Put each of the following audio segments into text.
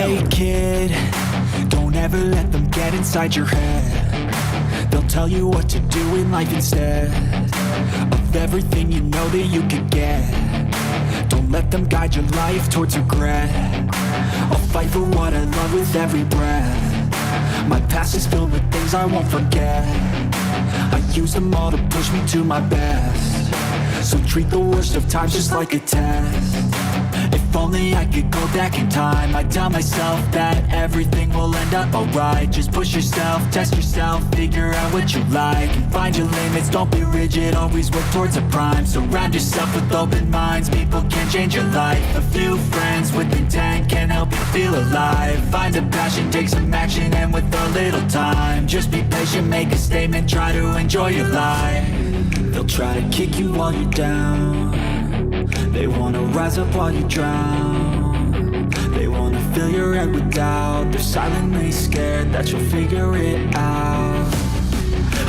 Hey kid, don't ever let them get inside your head. They'll tell you what to do in life instead of everything you know that you could get. Don't let them guide your life towards regret. I'll fight for what I love with every breath. My past is filled with things I won't forget. I use them all to push me to my best. So treat the worst of times just like a test. If only I could go back in time, I'd tell myself that everything will end up alright. Just push yourself, test yourself, figure out what you like, and find your limits, don't be rigid, always work towards a prime. Surround yourself with open minds, people can change your life. A few friends with intent can help you feel alive. Find a passion, take some action, and with a little time, just be patient, make a statement, try to enjoy your life. They'll try to kick you while you're down. They wanna rise up while you drown. They wanna fill your head with doubt. They're silently scared that you'll figure it out.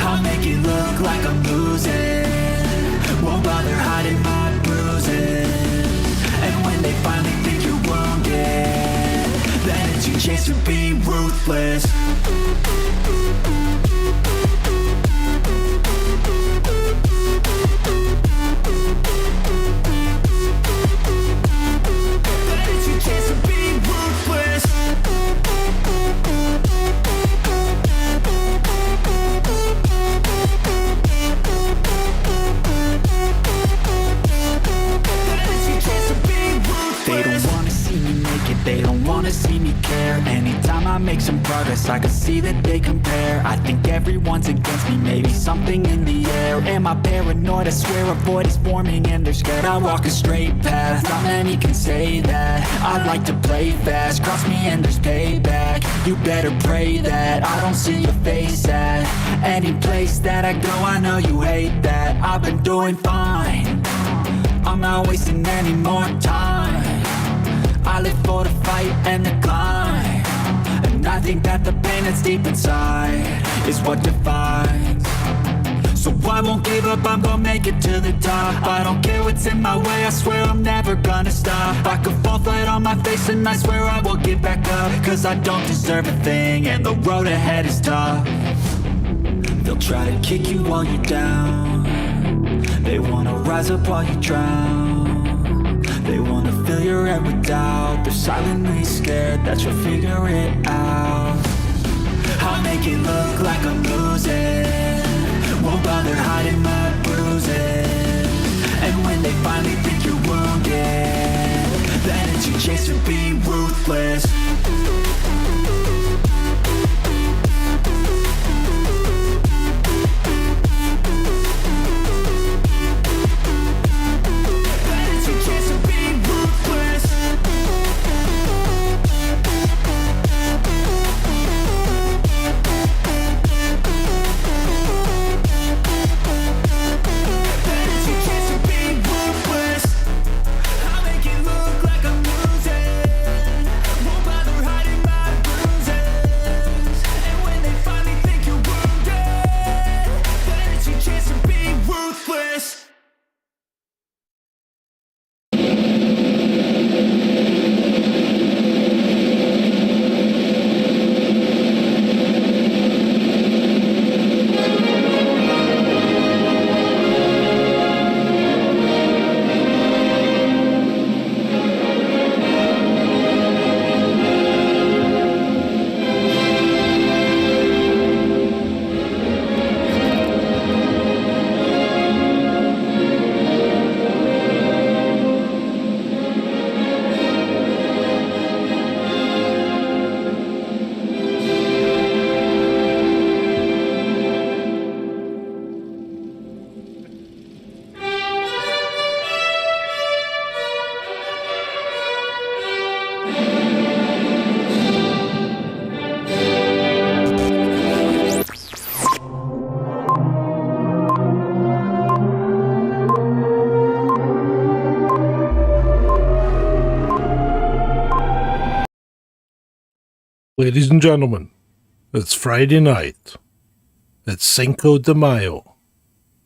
I'll make it look like I'm losing, won't bother hiding my bruises. And when they finally think you're wounded, then it's your chance to be ruthless. They don't wanna see me care. Anytime I make some progress, I can see that they compare. I think everyone's against me, maybe something in the air. Am I paranoid? I swear a void is forming and they're scared I walk a straight path. Not many can say that. I like to play fast, cross me and there's payback. You better pray that I don't see your face at any place that I go. I know you hate that. I've been doing fine, I'm not wasting any more time. I live for the fight and the climb, and I think that the pain that's deep inside is what defines. So I won't give up, I'm gonna make it to the top. I don't care what's in my way, I swear I'm never gonna stop. I could fall flat on my face and I swear I will get back up, cause I don't deserve a thing and the road ahead is tough. They'll try to kick you while you're down. They wanna rise up while you drown. They wanna fill your head with doubt. They're silently scared that you'll figure it out. I'll make it look like I'm losing, won't bother hiding my bruises. And when they finally think you're wounded, then it's your chance to be ruthless. Ladies and gentlemen, it's Friday night. It's Cinco de Mayo.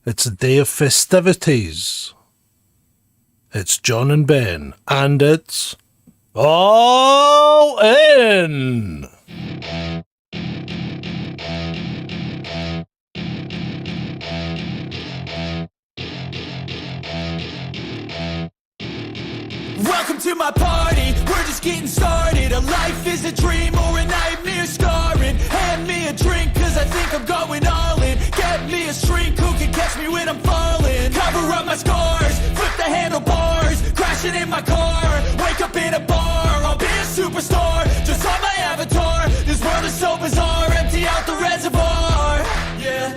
It's a day of festivities. It's John and Ben, and it's All in! Welcome to my party, we're just getting started. A life is a dream or a nightmare scarring. Hand me a drink cause I think I'm going all in. Get me a shrink who can catch me when I'm falling. Cover up my scars, flip the handlebars. Crashing in my car, wake up in a bar. I'll be a superstar, just on my avatar. This world is so bizarre, empty out the reservoir. Yeah,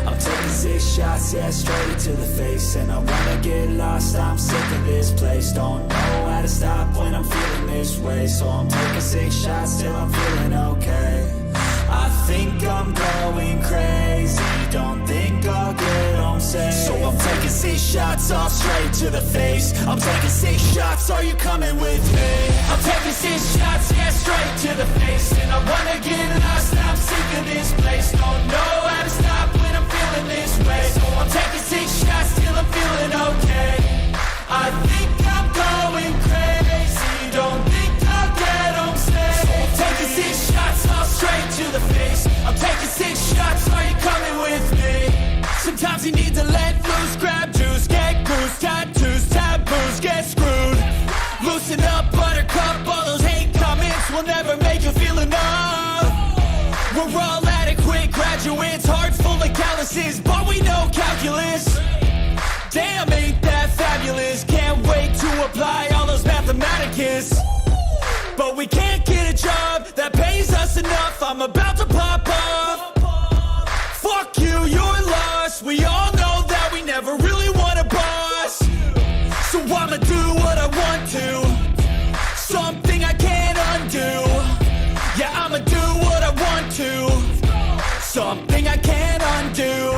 I'm taking 6 shots, yeah, straight to the face. And I wanna get lost, I'm sick of this place. Don't know how to stop when I'm feeling this way. So I'm taking 6 shots till I'm feeling okay. I think I'm going crazy, don't think I'll get home safe. So I'm taking 6 shots, all straight to the face. I'm taking 6 shots, are you coming with me? I'm taking 6 shots, yeah, straight to the face. And I wanna get lost, I'm sick of this place. Don't know how to stop when I'm feeling this way. So I'm taking 6 shots till I'm feeling okay. I think I'm going crazy, don't think I'll get home safe. So I'm taking 6 shots, all straight to the face. I'm taking 6 shots, are you coming with me? Sometimes you need to let loose, grab juice, get goose, tattoos, taboos, get screwed. Loosen up, buttercup, all those hate comments will never make you feel enough. We're all adequate graduates, heart full of calluses, but we know calculus. Damn, ain't that fabulous? Can't wait to apply all those mathematicus. But we can't get a job that pays us enough. I'm about to pop off. Fuck you, you're lost. We all know that we never really want a boss. So I'ma do what I want to, something I can't undo. Yeah, I'ma do what I want to, something I can't undo.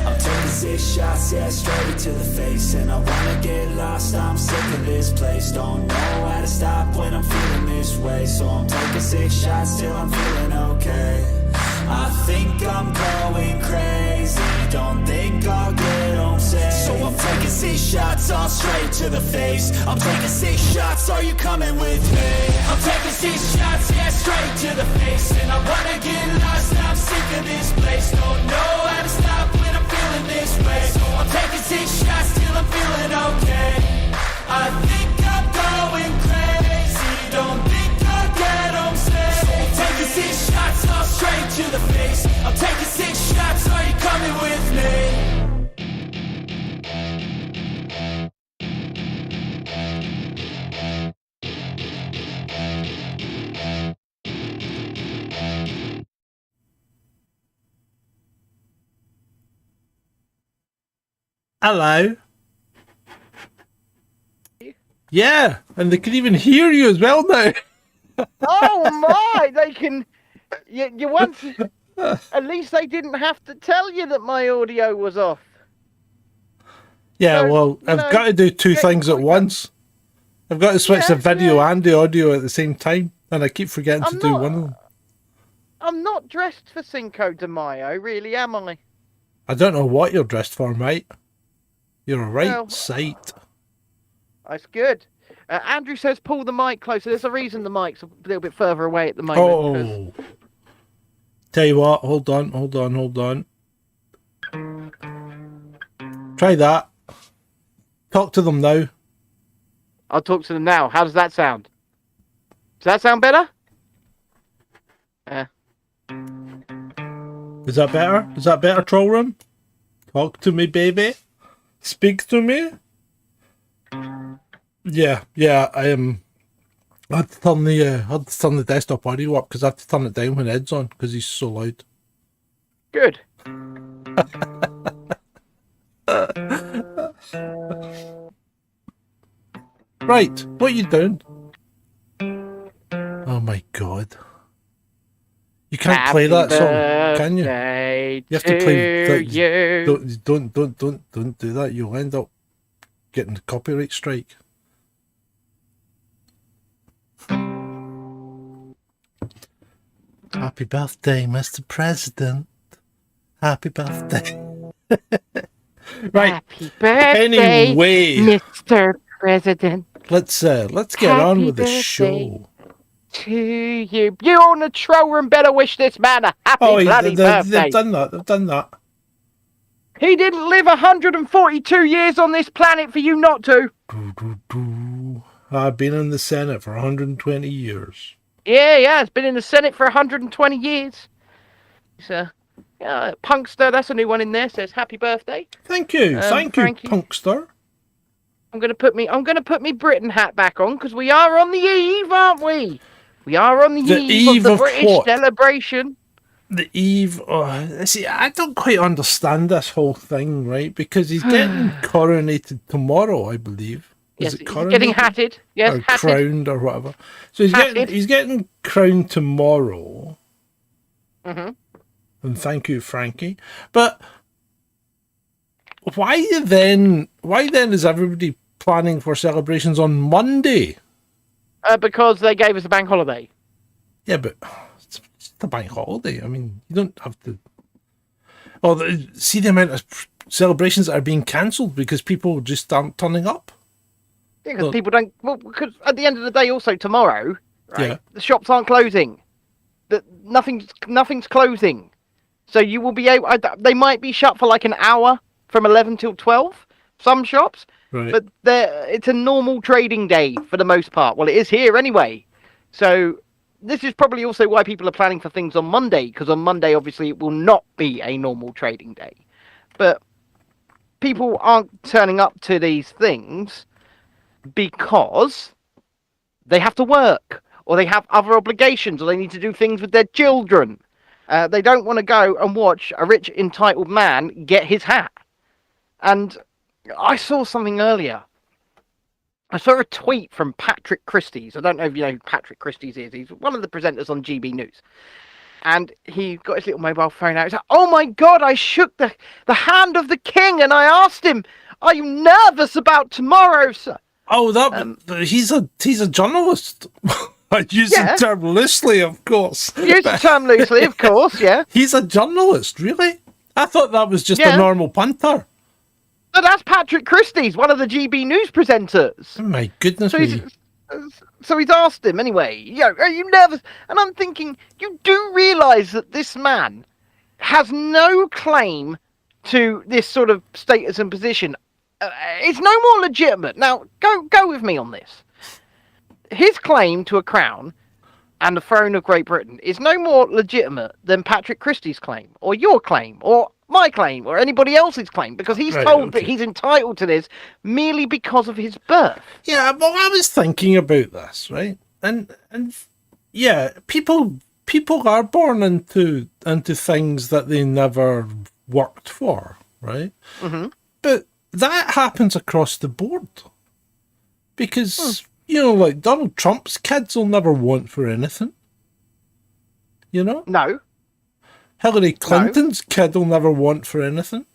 I'm taking 6 shots, yeah, straight to the face. And I wanna get lost, I'm sick of this place. Don't know how to stop when I'm feeling this way. So I'm taking 6 shots till I'm feeling okay. I think I'm going crazy, don't think I'll get home safe. So I'm taking 6 shots, all straight to the face. I'm taking 6 shots, are you coming with me? I'm taking 6 shots, yeah, straight to the face. And I wanna get lost, I'm sick of this place. Don't know how to stop when I'm feeling this way. So I'm taking 6 shots till I'm feeling okay. I think I'm going crazy, don't think I'll get home safe. So I'm taking 6 shots, all straight to the face. I'm taking 6 shots, are you coming with me? Hello. Yeah, and they can even hear you as well now. Oh my! They can. You want? At least they didn't have to tell you that my audio was off. Yeah, So, well, you I've know, got to do 2 get things at quicker. once. I've got to switch the Yeah, video yeah. and the audio at the same time, and I keep forgetting to I'm do not- one of them. I'm not dressed for Cinco de Mayo, really, am I? I don't know what you're dressed for, mate. You're a right Well, sight. That's good. Andrew says pull the mic closer. There's a reason the mic's a little bit further away at the moment. 'cause- Oh. Tell you what, hold on. Try that. Talk to them now. I'll talk to them now. How does that sound? Does that sound better? Is that better? Is that better, troll room? Talk to me, baby. Speak to me. Yeah, I am. I had to turn the desktop audio up because I have to turn it down when Ed's on because he's so loud. Good. Right, what are you doing? Oh my god. You can't play that song, can you? You have to play that. You. Don't do that. You'll end up getting the copyright strike. Happy birthday, Mr. President. Happy birthday. Right. Happy birthday, Anyway. Mr. President. let's get on with the show. To you. You on the troll room better wish this man a happy bloody birthday. They've done that. He didn't live 142 years on this planet for you not to. I've been in the Senate for 120 years. Yeah, it's been in the Senate for 120 years. It's Punkster, that's a new one in there, says happy birthday. Thank you, Frankie. Punkster. I'm gonna put me Britain hat back on because we are on the eve, aren't we? We are on the eve of the British what? celebration. The eve. See, I don't quite understand this whole thing, right? Because he's getting coronated tomorrow, I believe. Yes, he's getting hatted. Yes, or hatted. Crowned or whatever. So he's getting crowned tomorrow. Mm-hmm. And thank you, Frankie. But why then is everybody planning for celebrations on Monday? Because they gave us a bank holiday. Yeah, but it's a bank holiday. I mean, you don't have to. Oh, see the amount of celebrations that are being cancelled because people just aren't turning up. Yeah, because people don't. Well, because at the end of the day, also tomorrow, right? Yeah. The shops aren't closing. Nothing's closing. So you will be able. They might be shut for like an hour from 11 till 12. Some shops, Right. but it's a normal trading day for the most part. Well, it is here anyway. So this is probably also why people are planning for things on Monday, because on Monday, obviously, it will not be a normal trading day. But people aren't turning up to these things because they have to work, or they have other obligations, or they need to do things with their children. They don't want to go and watch a rich, entitled man get his hat. And I saw something earlier. I saw a tweet from Patrick Christys. I don't know if you know who Patrick Christys is. He's one of the presenters on GB News. And he got his little mobile phone out. He's like, oh my God, I shook the hand of the king and I asked him, are you nervous about tomorrow, sir? Oh, he's a journalist. I use the term loosely, of course. Use the term loosely, of course, yeah. He's a journalist, really? I thought that was just a normal punter. No, that's Patrick Christys, one of the GB News presenters. Oh my goodness me. So he's asked him anyway, are you nervous? And I'm thinking, you do realise that this man has no claim to this sort of status and position. It's no more legitimate. Now, go with me on this. His claim to a crown and the throne of Great Britain is no more legitimate than Patrick Christys' claim, or your claim, or my claim, or anybody else's claim, because he's told that he's entitled to this merely because of his birth. Yeah, well, I was thinking about this, right? And yeah, people are born into things that they never worked for, right? Mm-hmm. But that happens across the board. Because, like Donald Trump's kids will never want for anything. You know? No. Hillary Clinton's kid will never want for anything.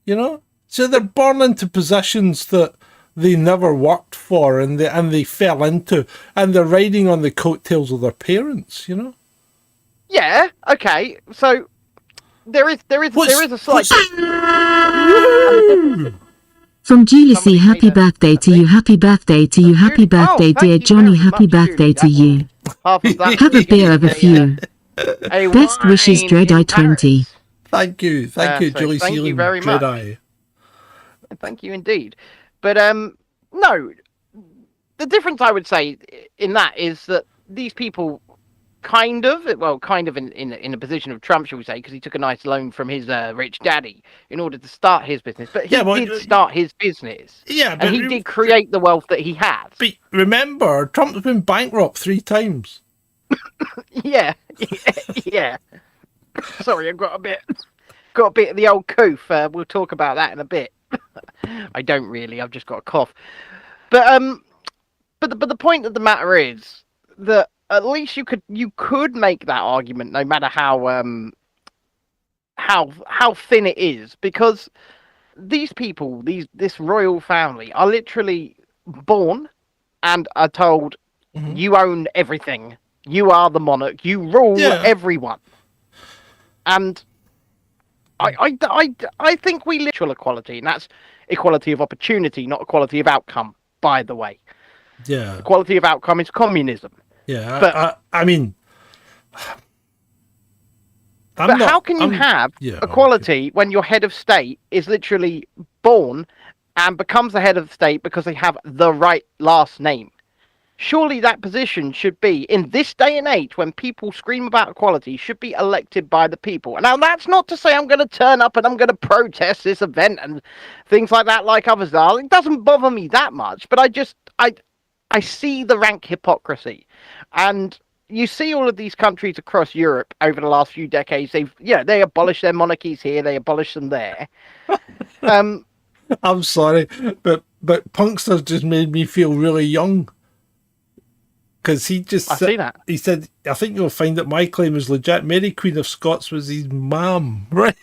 You know? So they're born into positions that they never worked for and they fell into, and they're riding on the coattails of their parents, you know? Yeah, okay. So there is a slight From Julie C, happy birthday to you, happy birthday to you, happy birthday, dear Johnny, happy birthday to you. Half of that Have a beer of a few. Best wishes, Dreadeye 20. Thank you, Julie thank Sealing, you very much. Dreadeye. Thank you indeed. But no, the difference I would say in that is that these people kind of in a position of Trump, shall we say, because he took a nice loan from his rich daddy in order to start his business. But he did start his business. Yeah, but and he did create the wealth that he has. But remember, Trump's been bankrupt 3 times. Yeah. Sorry, I've got a bit of the old coof. We'll talk about that in a bit. I don't really. I've just got a cough. But the point of the matter is that at least you could make that argument, no matter how thin it is, because these people, this royal family, are literally born and are told, you own everything. You are the monarch. You rule everyone. And I think we literal equality, and that's equality of opportunity, not equality of outcome. by the way. Yeah. Equality of outcome is communism. Yeah. But- I mean, How can you have equality when your head of state is literally born and becomes the head of the state because they have the right last name? Surely that position should be, in this day and age when people scream about equality, should be elected by the people. Now, that's not to say I'm going to turn up and I'm going to protest this event and things like that like others are. It doesn't bother me that much, but I see the rank hypocrisy. And you see all of these countries across Europe over the last few decades, they abolished their monarchies here, they abolished them there. I'm sorry, but Punkster's just made me feel really young. Because he just see that. He said, I think you'll find that my claim is legit. Mary Queen of Scots was his mum, right?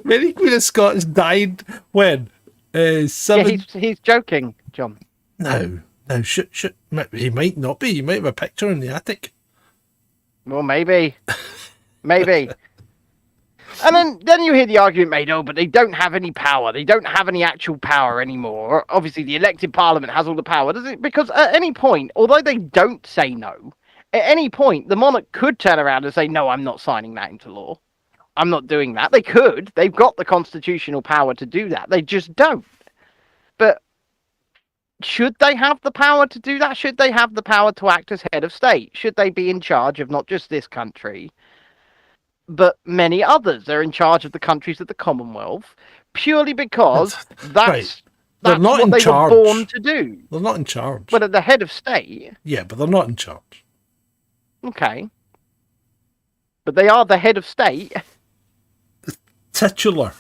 Mary Queen of Scots died when? He's joking, John. No, he might not be. He might have a picture in the attic. Well, maybe. And then you hear the argument made, but they don't have any power. They don't have any actual power anymore. Obviously, the elected parliament has all the power, does it? Because at any point, although they don't say no, at any point, the monarch could turn around and say, no, I'm not signing that into law. I'm not doing that. They could. They've got the constitutional power to do that. They just don't. But should they have the power to do that? Should they have the power to act as head of state? Should they be in charge of not just this country, but many others? They're in charge of the countries of the Commonwealth purely because that's what they were born to do. They're not in charge. But at the head of state... Yeah, but they're not in charge. Okay. But they are the head of state. Titular.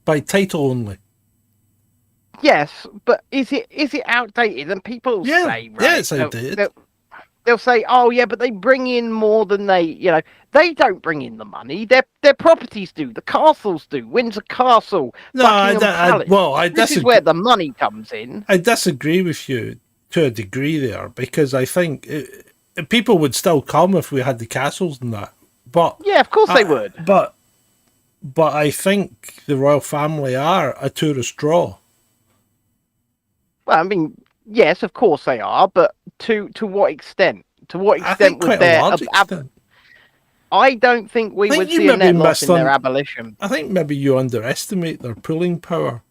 By title only. Yes, but is it outdated? And people say, right, yeah, it's outdated. They'll say, oh yeah, but they bring in more than they don't bring in the money. Their properties do. The castles do. Windsor Castle, Buckingham Palace. This is where the money comes in. I disagree with you to a degree there, because I think people would still come if we had the castles and that. But yeah, of course they would. But I think the royal family are a tourist draw. Well, I mean, yes, of course they are, but to what extent? To what extent was there? I don't think we would see a net loss in their abolition. I think maybe you underestimate their pulling power.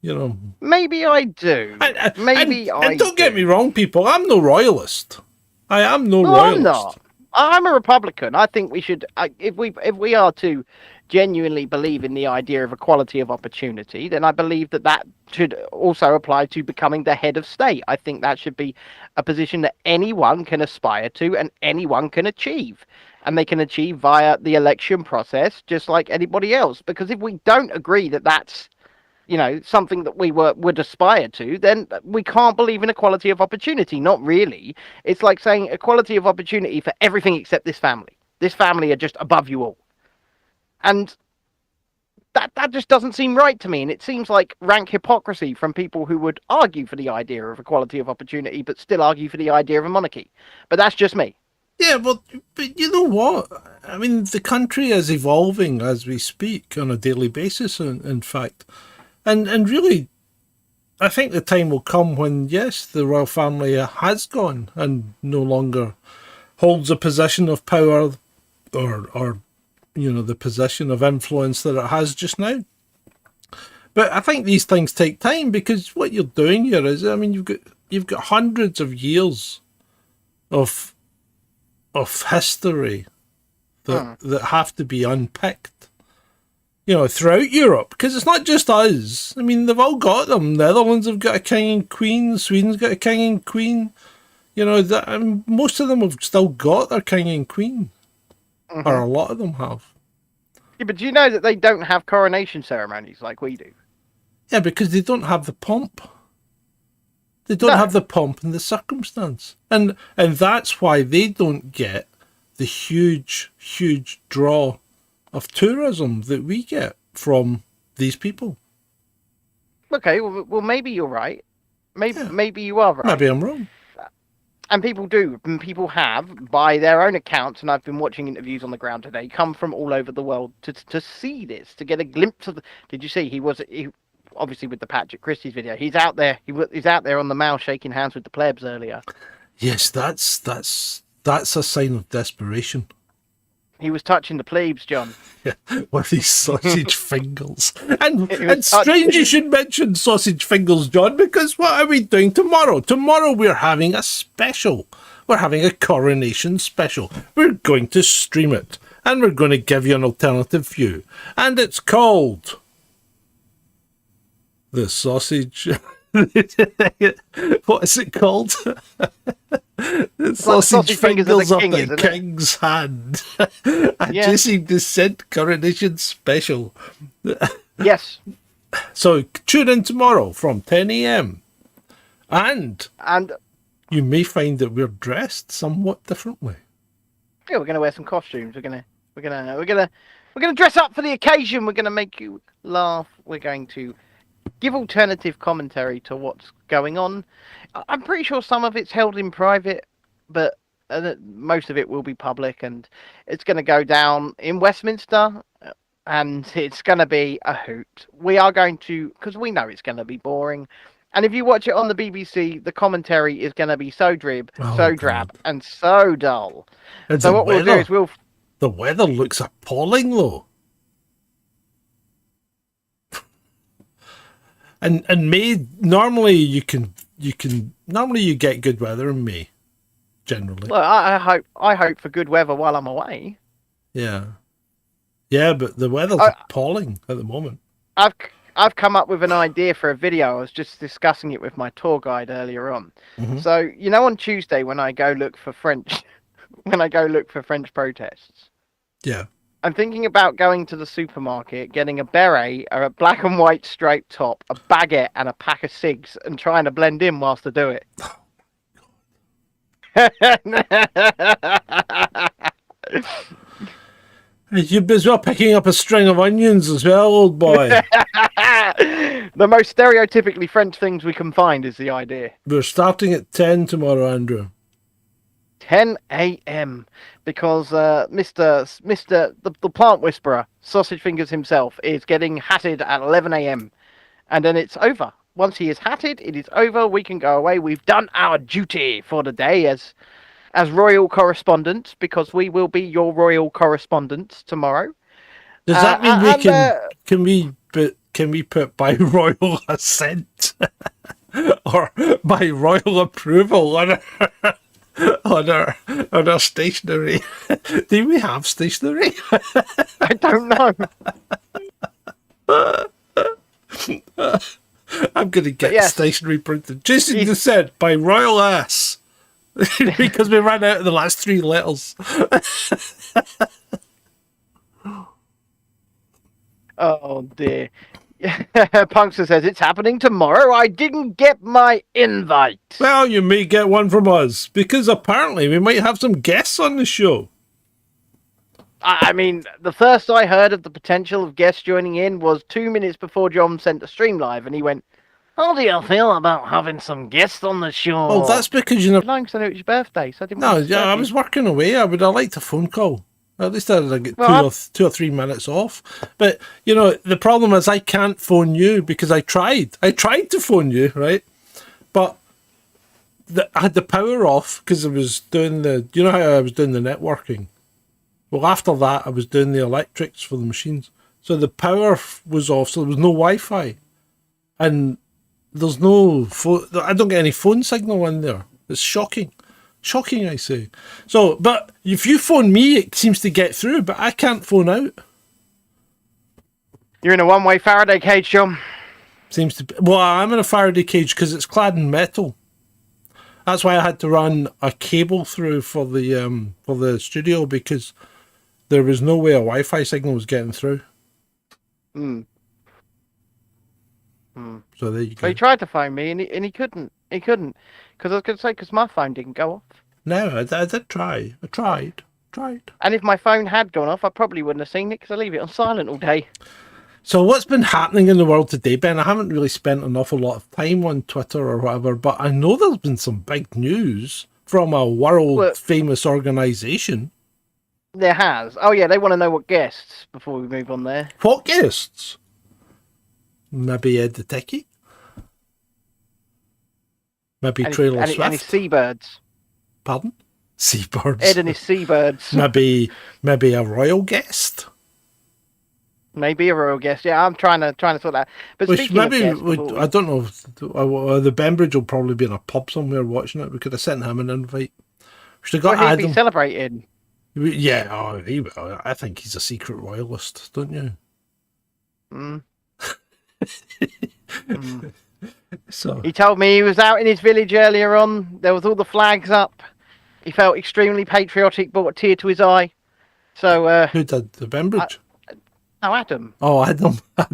You know. Maybe I do. And don't get me wrong, people. I'm no royalist. I am no royalist. I'm not. I'm a Republican. I think we should, if we are to genuinely believe in the idea of equality of opportunity, then I believe that should also apply to becoming the head of state. I think that should be a position that anyone can aspire to and anyone can achieve. And they can achieve via the election process, just like anybody else. Because if we don't agree that that's, something that we would aspire to, then we can't believe in equality of opportunity. Not really. It's like saying equality of opportunity for everything except this family. This family are just above you all. And that just doesn't seem right to me. And it seems like rank hypocrisy from people who would argue for the idea of equality of opportunity, but still argue for the idea of a monarchy. But that's just me. Yeah, but you know what? I mean, the country is evolving as we speak on a daily basis, in fact. And really, I think the time will come when, yes, the royal family has gone and no longer holds a position of power or the position of influence that it has just now. But I think these things take time, because what you're doing here is, I mean, you've got hundreds of years of history that have to be unpicked. Throughout Europe, because it's not just us. I mean, they've all got them. Netherlands have got a king and queen. Sweden's got a king and queen. Most of them have still got their king and queen. Mm-hmm. Or a lot of them have. Yeah, but do you know that they don't have coronation ceremonies like we do? Yeah, because they don't have the pomp. They don't have the pomp and the circumstance. And that's why they don't get the huge, huge draw of tourism that we get from these people. Okay, well maybe you're right. Maybe you are right. Maybe I'm wrong. And people have, by their own accounts, and I've been watching interviews on the ground today, come from all over the world to see this, to get a glimpse of. Did you see he obviously with the Patrick Christie's video. He's out there. He's out there on the mall shaking hands with the plebs earlier. Yes, that's a sign of desperation. He was touching the plebes, John. Yeah, with these sausage fingers. And strange you should mention sausage fingers, John, because what are we doing tomorrow? Tomorrow we're having a special. We're having a coronation special. We're going to stream it, and we're going to give you an alternative view. And it's called The Sausage... What is it called? The sausage fingers of the king's hand. A Chasing Dissent coronation special. Yes. So tune in tomorrow from 10 a.m. And you may find that we're dressed somewhat differently. Yeah, we're gonna wear some costumes. We're gonna dress up for the occasion. We're gonna make you laugh. We're going to give alternative commentary to what's going on. I'm pretty sure some of it's held in private, but most of it will be public, and it's going to go down in Westminster, and it's going to be a hoot. We are going to, because we know it's going to be boring, and if you watch it on the BBC, the commentary is going to be so drab, and so dull. And so what we'll do is the weather looks appalling, though. And May, normally you get good weather in May, generally. Well, I hope for good weather while I'm away. Yeah, but the weather's appalling at the moment. I've come up with an idea for a video. I was just discussing it with my tour guide earlier on. Mm-hmm. So on Tuesday when I go look for French protests. Yeah. I'm thinking about going to the supermarket, getting a beret, a black and white striped top, a baguette, and a pack of cigs, and trying to blend in whilst I do it. You as well picking up a string of onions as well, old boy. The most stereotypically French things we can find is the idea. We're starting at 10 tomorrow, Andrew. 10 a.m. because the plant whisperer, Sausage Fingers himself, is getting hatted at 11 a.m. and then it's over. Once he is hatted, it is over. We can go away. We've done our duty for the day as royal correspondents, because we will be your royal correspondents tomorrow. Does that mean can we put by royal assent or by royal approval on our stationery? Do we have stationery? I don't know. I'm going to get stationery printed. Chasing Dissent by royal ass. Because we ran out of the last 3 letters. Oh dear. Punkster says it's happening tomorrow. I didn't get my invite. Well, you may get one from us, because apparently we might have some guests on the show. I mean, the first I heard of the potential of guests joining in was 2 minutes before John sent the stream live, and he went, "How do you feel about having some guests on the show?" Oh, that's because you know. Long, because I knew it was your birthday, so I didn't. No, yeah, I was working away. I would have liked a phone call. At least I'd get two or 3 minutes off. But the problem is I can't phone you, because I tried. I tried to phone you, right? But I had the power off because I was doing how I was doing the networking. Well, after that, I was doing the electrics for the machines. So the power was off, so there was no Wi-Fi. And there's no phone. I don't get any phone signal in there. It's shocking. Shocking, I say. So, but if you phone me, it seems to get through, but I can't phone out. You're in a one-way Faraday cage, John. Seems to be. Well, I'm in a Faraday cage because it's clad in metal. That's why I had to run a cable through for the studio, because there was no way a Wi-Fi signal was getting through. So there you go. Well, he tried to phone me, and he couldn't. He couldn't. Because I was going to say, because my phone didn't go off. No, I did try. I tried. And if my phone had gone off, I probably wouldn't have seen it, because I leave it on silent all day. So what's been happening in the world today, Ben? I haven't really spent an awful lot of time on Twitter or whatever, but I know there's been some big news from a world-famous organisation. There has. Oh, yeah, they want to know what guests before we move on there. What guests? Maybe Ed the Techie. Maybe And Trailer his, Swift. and his seabirds. Pardon? Seabirds. Ed and his seabirds. maybe a royal guest. Maybe a royal guest. Yeah, I'm trying to sort that. But Which speaking maybe of guests, I don't know. The Bembridge will probably be in a pub somewhere watching it. We could have sent him an invite. We should have got he'd Adam. be celebrating. Yeah, he will. I think he's a secret royalist, don't you? Mm. So He told me he was out in his village earlier on. There was all the flags up. He felt extremely patriotic, brought a tear to his eye. So, who did the Bembridge? no, Adam. Oh, Adam. But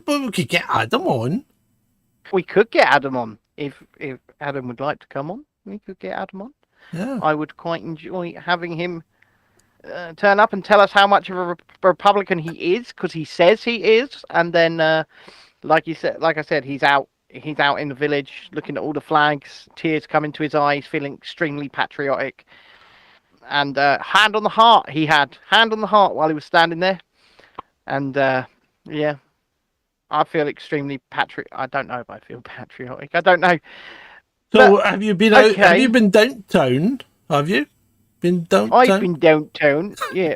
we could get Adam on. We could get Adam on if Adam would like to come on. We could get Adam on. Yeah. I would quite enjoy having him turn up and tell us how much of a Republican he is, because he says he is, and then, like I said, he's out in the village looking at all the flags, tears coming to his eyes, feeling extremely patriotic, and hand on the heart while he was standing there, and yeah, I feel extremely I don't know if I feel patriotic. I don't know. So But, have you been out? okay. Have you been downtown? Have you been downtown? I've been downtown. Yeah,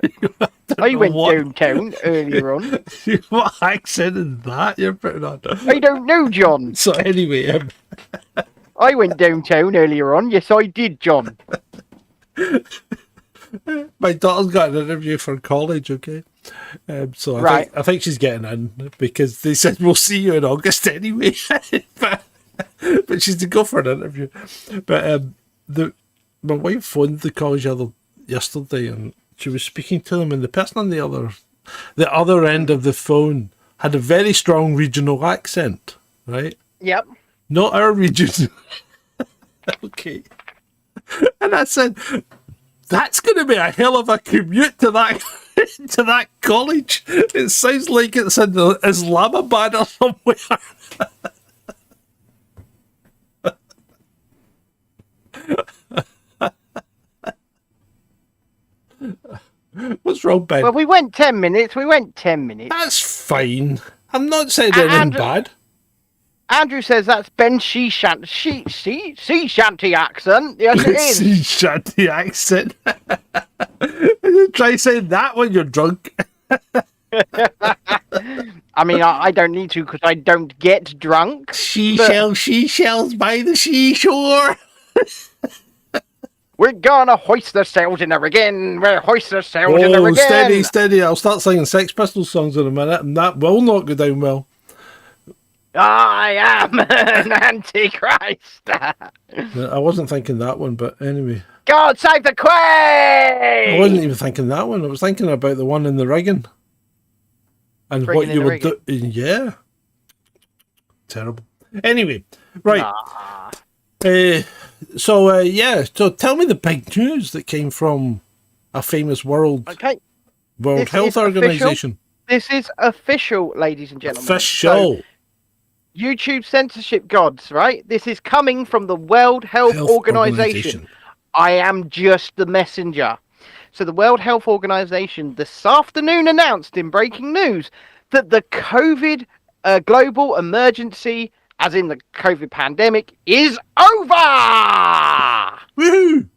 I went downtown earlier on. What accent is that you're putting on? I don't know, John. So anyway, I went downtown earlier on. Yes, I did, John. my daughter's got an interview for college. Okay, so I think she's getting in because they said we'll see you in August anyway. but she's to go for an interview. But my wife phoned the college yesterday, and she was speaking to them, and the person on the other end of the phone had a very strong regional accent, right? Yep. Not our region. Okay. And I said, that's going to be a hell of a commute to that to that college. It sounds like it's in Islamabad or somewhere. What's wrong, Ben? Well, we went 10 minutes. That's fine. I'm not saying anything bad. Andrew says that's Ben's sea shanty accent. Yes, it is. Sea shanty accent. Try saying that when you're drunk. I mean, I don't need to because I don't get drunk. Seashells by the seashore. We're gonna hoist the sails in the rigging. We're hoist the sails in the rigging. Steady. I'll start singing Sex Pistols songs in a minute, and that will not go down well. I am an antichrist. I wasn't thinking that one, but anyway. God save the Queen! I wasn't even thinking that one. I was thinking about the one in the rigging. And what you were doing. Yeah. Terrible. Anyway, right. So tell me the big news that came from a famous World Health Organization. This is official, ladies and gentlemen. Official. So, YouTube censorship gods, right? This is coming from the World Health Organization. I am just the messenger. So the World Health Organization this afternoon announced in breaking news that the COVID global emergency, as in the COVID pandemic, is over! Woohoo!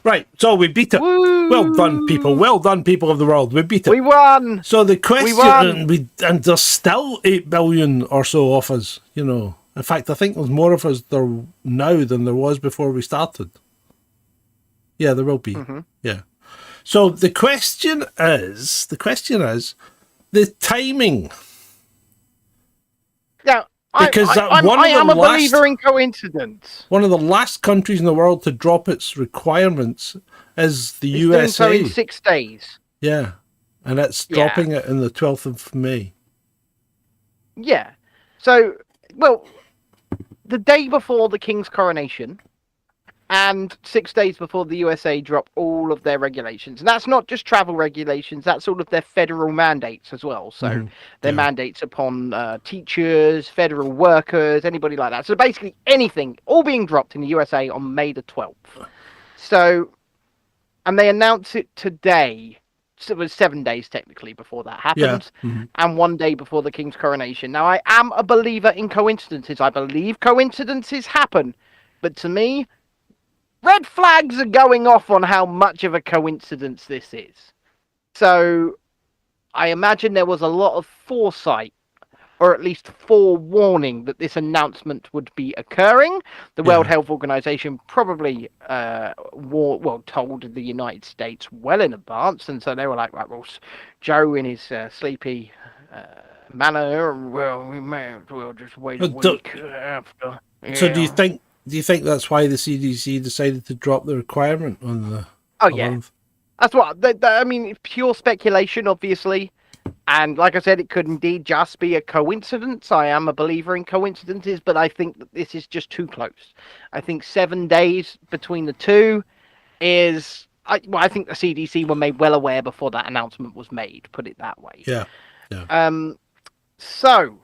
Right, so we beat it. Woo! Well done, people. Well done, people of the world. We beat it. We won! So the question, and there's still 8 billion or so of us, you know. In fact, I think there's more of us there now than there was before we started. Yeah, there will be. Mm-hmm. Yeah. So the question is the timing. Now, because I am a believer in coincidence. One of the last countries in the world to drop its requirements is the USA. Doing so in 6 days. Yeah, and it's dropping it in the 12th of May. Yeah. So, well, the day before the King's coronation, and 6 days before the USA drop all of their regulations. And that's not just travel regulations, that's all of their federal mandates as well. So their mandates upon teachers, federal workers, anybody like that. So basically anything, all being dropped in the USA on May the 12th. So, and they announce it today. it was 7 days technically before that Yeah. happened, Mhm. and 1 day before the king's coronation. Now, I am a believer in coincidences. I believe coincidences happen, but to me, red flags are going off on how much of a coincidence this is. So I imagine there was a lot of foresight, or at least forewarning, that this announcement would be occurring. The World Health Organization probably told the United States well in advance, and so they were like, right, well, Joe in his sleepy manner, well, we may as well just wait a week after. So do you think that's why the CDC decided to drop the requirement on the? Oh yeah, month? that's what I mean. It's pure speculation, obviously. And like I said, it could indeed just be a coincidence. I am a believer in coincidences, but I think that this is just too close. I think 7 days between the two is... I think the CDC were made well aware before that announcement was made, put it that way. Yeah. So,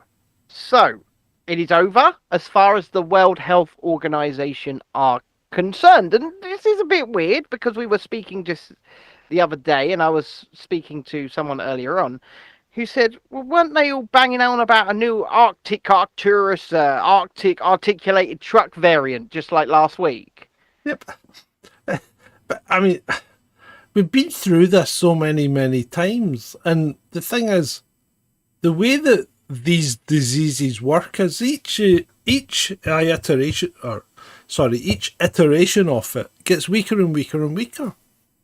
it is over as far as the World Health Organization are concerned. And this is a bit weird because we were speaking just the other day, and I was speaking to someone earlier on who said, well, weren't they all banging on about a new Arcturus Arctic articulated truck variant just like last week? Yep. But I mean, we've been through this so many times, and the thing is, the way that these diseases work is each iteration of it gets weaker and weaker and weaker.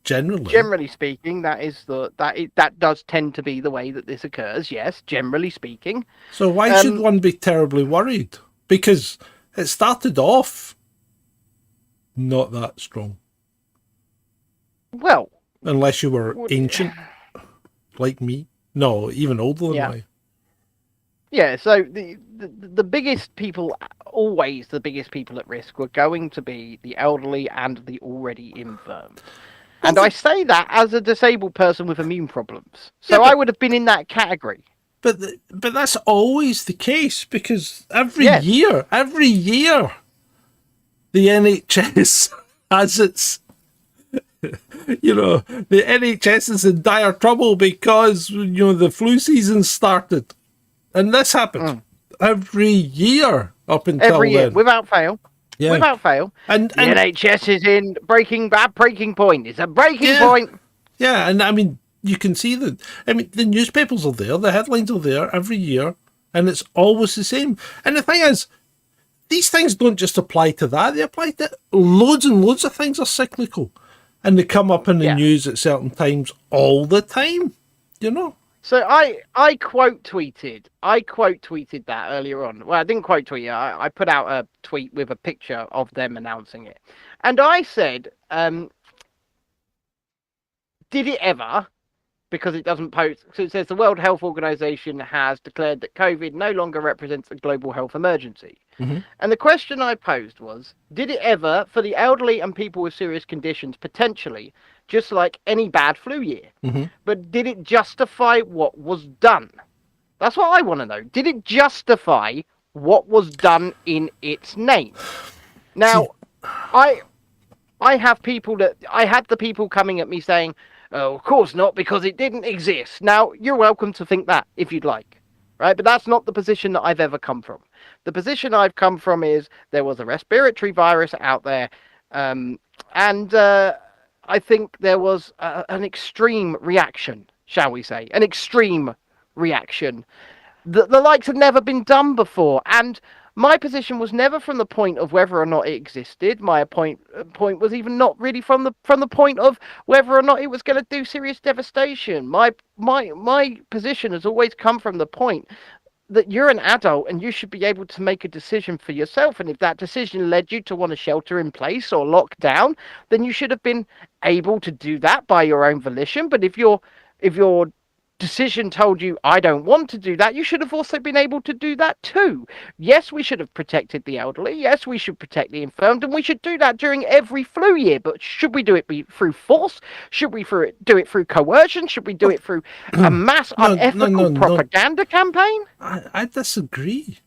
Generally speaking, that does tend to be the way that this occurs. Yes, generally speaking. So why should one be terribly worried? Because it started off not that strong. Well, unless you were ancient, like me. No, even older than me. Yeah. So the biggest people, always the biggest people at risk, were going to be the elderly and the already infirm. And I say that as a disabled person with immune problems. So I would have been in that category. But that's always the case, because every year, the NHS has its... the NHS is in dire trouble because, the flu season started. And this happened every year up until every year, then. without fail. Yeah. Without fail. And the NHS is in breaking point. It's a breaking point. Yeah, and I mean, you can see that. I mean, the newspapers are there, the headlines are there every year, and it's always the same. And the thing is, these things don't just apply to that, they apply to loads and loads of things are cyclical. And they come up in the news at certain times all the time, So I quote tweeted that earlier on. Well, I didn't quote tweet it. I put out a tweet with a picture of them announcing it. And I said, did it ever, because it doesn't post, so it says the World Health Organization has declared that COVID no longer represents a global health emergency. Mm-hmm. And the question I posed was, did it ever, for the elderly and people with serious conditions, potentially, just like any bad flu year, but did it justify what was done? That's what I want to know. Did it justify what was done in its name? Now, I had the people coming at me saying, oh, of course not, because it didn't exist. Now, you're welcome to think that if you'd like, right? But that's not the position that I've ever come from. The position I've come from is there was a respiratory virus out there, and I think there was an extreme reaction, shall we say, an extreme reaction. The likes had never been done before, and my position was never from the point of whether or not it existed. My point was even not really from the point of whether or not it was going to do serious devastation. My position has always come from the point that you're an adult and you should be able to make a decision for yourself. And if that decision led you to want to shelter in place or lock down, then you should have been able to do that by your own volition. But if your decision told you, I don't want to do that, you should have also been able to do that too. Yes, we should have protected the elderly. Yes, we should protect the infirmed, and we should do that during every flu year. But should we do it through force? Should we do it through coercion? Should we do it through a mass unethical propaganda campaign? I disagree.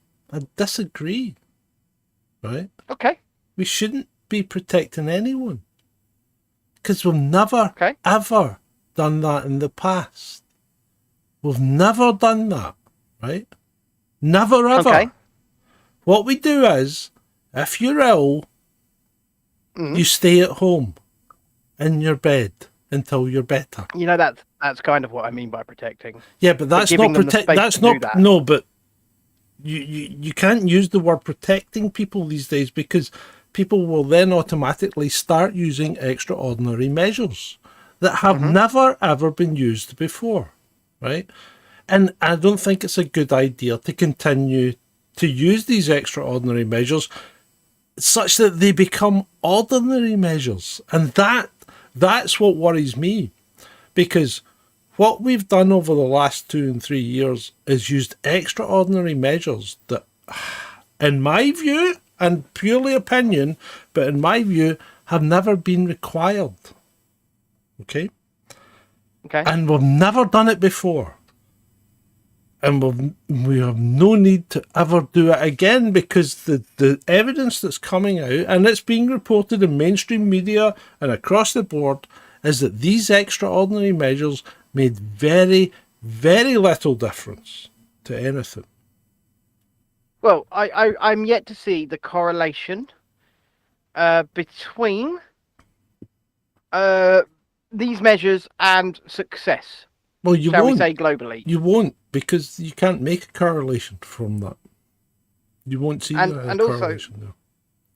Right? Okay. We shouldn't be protecting anyone. Because we'll never, ever done that in the past. We've never done that, right? Never ever. Okay. What we do is, if you're ill, you stay at home in your bed until you're better. You know, that's kind of what I mean by protecting. Yeah, but that's giving not them the protect. space That's to do not that. no. But you can't use the word protecting people these days, because people will then automatically start using extraordinary measures that have never ever been used before, right? And I don't think it's a good idea to continue to use these extraordinary measures such that they become ordinary measures. And that's what worries me, because what we've done over the last 2 and 3 years is used extraordinary measures that, in my view, and purely opinion, but in my view, have never been required. Okay? Okay. And we've never done it before. And we have no need to ever do it again, because the evidence that's coming out, and it's being reported in mainstream media and across the board, is that these extraordinary measures made very, very little difference to anything. Well, I'm yet to see the correlation between these measures and success. Well, you shall won't. we say globally? You won't, because you can't make a correlation from that. You won't see And a also, correlation there.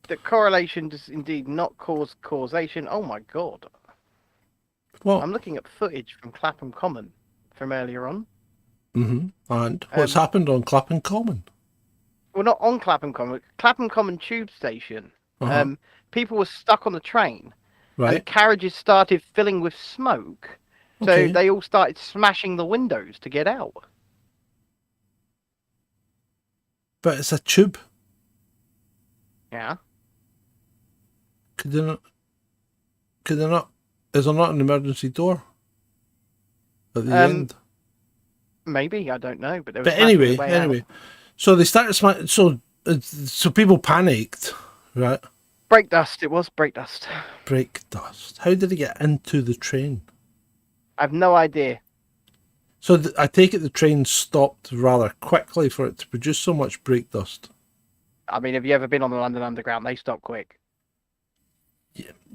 The correlation does indeed not cause causation. Oh my god. Well, I'm looking at footage from Clapham Common from earlier on. and what's happened on Clapham Common? Well, not on Clapham Common tube station. People were stuck on the train, Right. and carriages started filling with smoke. So Okay. they all started smashing the windows to get out. But it's a tube. Yeah. Could they not? Is there not an emergency door at the end? Maybe, I don't know, but there was But smashing anyway, the way out. so they started smashing. So people panicked, right? Brake dust. It was brake dust. Brake dust. How did it get into the train? I've no idea. So I take it the train stopped rather quickly for it to produce so much brake dust. I mean, have you ever been on the London Underground? They stop quick.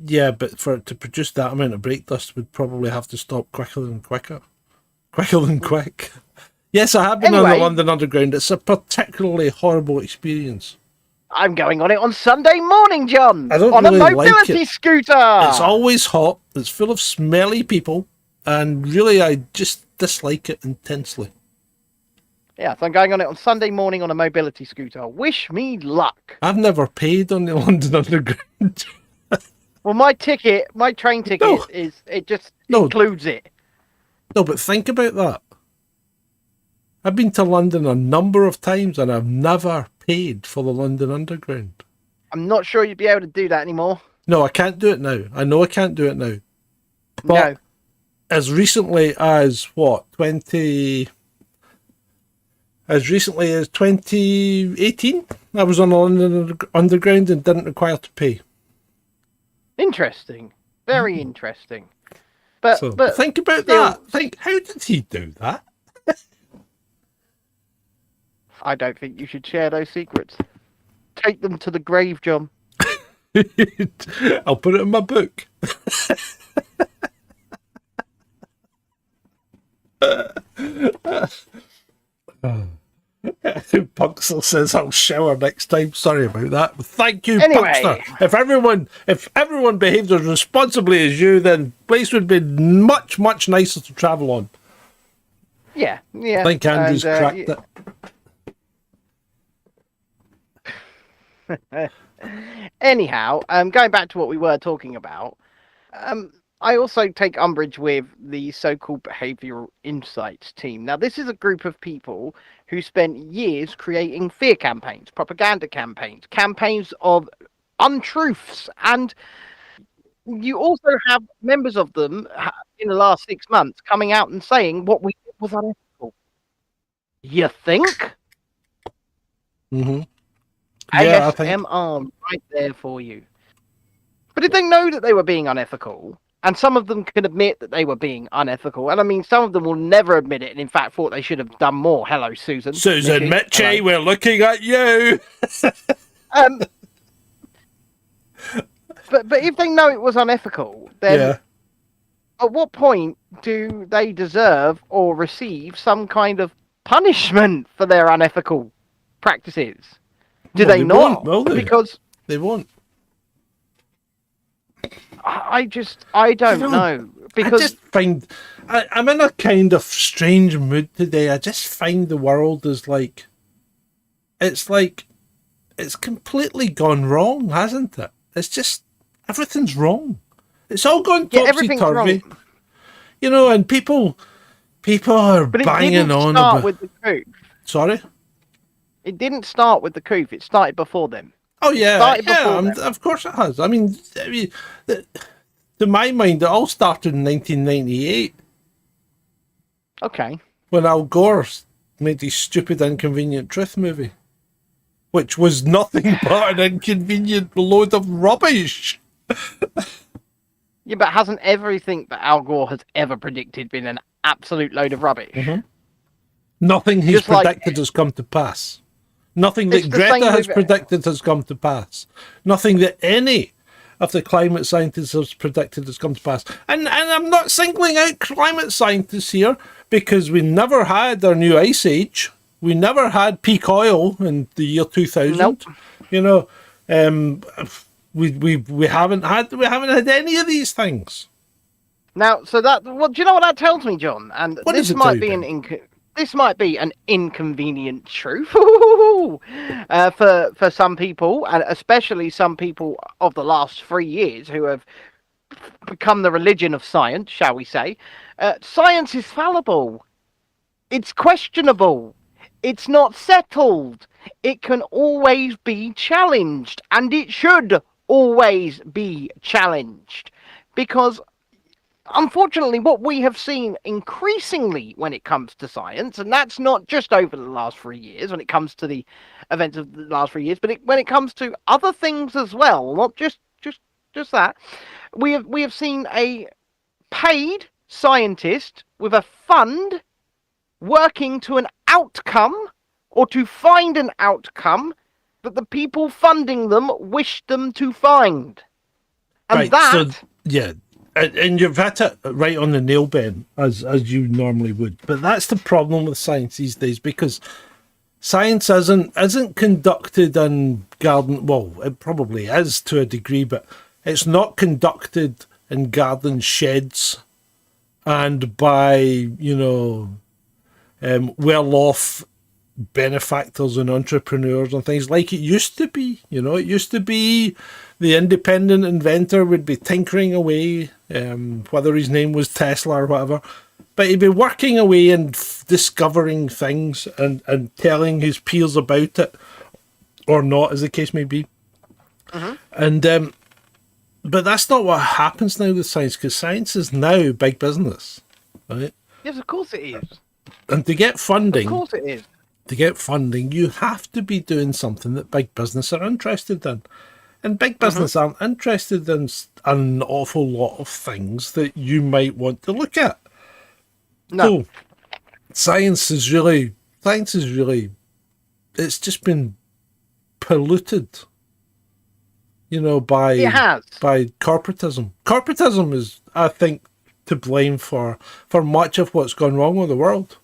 Yeah, but for it to produce that amount of brake dust would probably have to stop quicker than quicker. Quicker than quick. Yes, I have been on the Anyway. London Underground. It's a particularly horrible experience. I'm going on it on Sunday morning, John. I don't on really a like mobility it. scooter. It's always hot. It's full of smelly people. And really, I just dislike it intensely. Yeah, so I'm going on it on Sunday morning on a mobility scooter. Wish me luck. I've never paid on the London Underground. Well, my train ticket No. just No. includes it. No, but think about that. I've been to London a number of times and I've never paid for the London Underground. I'm not sure you'd be able to do that anymore. No, I can't do it now. I know I can't do it now. But No. as recently as what, as recently as 2018, I was on the London Underground and didn't require to pay. Interesting. Very interesting. But, So but think about still- that. Think, how did he do that? I don't think you should share those secrets. Take them to the grave, John. I'll put it in my book. Puxel says I'll shower next time. Sorry about that. Thank you, Anyway. Puxter. If everyone behaved as responsibly as you, then place would be much, much nicer to travel on. Yeah, yeah. I think Andrew's and, cracked it. Anyhow, going back to what we were talking about, I also take umbrage with the so-called behavioural insights team. Now, this is a group of people who spent years creating fear campaigns, propaganda campaigns, campaigns of untruths, and you also have members of them in the last 6 months coming out and saying what we did was unethical. You think? Mm-hmm. Yeah, I think. ASMR right there for you. But did they know that they were being unethical? And some of them can admit that they were being unethical. And I mean, some of them will never admit it and in fact thought they should have done more. Hello, Susan. Susan Mitchie, hello. we're looking at you. But if they know it was unethical, then Yeah. at what point do they deserve or receive some kind of punishment for their unethical practices? Do Well, they they not? won't, will they? Because They won't. I don't know. Because I just find I'm in a kind of strange mood today. I just find the world is like it's completely gone wrong, hasn't it? It's just everything's wrong. It's all gone everything's topsy-turvy. wrong. You know, and people are But it banging didn't on start about. with the coup. Sorry. It didn't start with the coup. It started before them. Oh yeah, started before them. of course it has. I mean, to my mind, it all started in 1998 Okay. when Al Gore made his stupid, Inconvenient Truth movie, which was nothing but an inconvenient load of rubbish. Yeah, but hasn't everything that Al Gore has ever predicted been an absolute load of rubbish? Mm-hmm. Nothing he's Just like- predicted has come to pass. Nothing It's that the same Greta has with- predicted has come to pass. Nothing that any of the climate scientists has predicted has come to pass. And I'm not singling out climate scientists here because we never had our new ice age. We never had peak oil in the year 2000. Nope. You know, we haven't had any of these things. Now, so that do you know what that tells me, John? And What does this it tell might you, be Ben? this might be an inconvenient truth for some people, and especially some people of the last 3 years who have become the religion of science, shall we say. Science is fallible. It's questionable. It's not settled. It can always be challenged, and it should always be challenged, because unfortunately, what we have seen increasingly when it comes to science, and that's not just over the last 3 years, when it comes to the events of the last 3 years, but when it comes to other things as well, not just that, we have seen a paid scientist with a fund working to an outcome or to find an outcome that the people funding them wish them to find, and Right, that. so, yeah. And you've hit it right on the nail, Ben, as you normally would. But that's the problem with science these days, because science isn't conducted in garden. Well, it probably is to a degree, but it's not conducted in garden sheds and by well-off benefactors and entrepreneurs and things like it used to be. You know, it used to be the independent inventor would be tinkering away, whether his name was Tesla or whatever, but he'd be working away and discovering things and telling his peers about it, or not, as the case may be. Mm-hmm. And but that's not what happens now with science, because science is now big business, right? Yes, of course it is. And to get funding, Of course it is. you have to be doing something that big business are interested in. And big business aren't interested in an awful lot of things that you might want to look at. No. So, science is really, it's just been polluted, by It has. by corporatism. Corporatism is, I think, to blame for much of what's gone wrong with the world.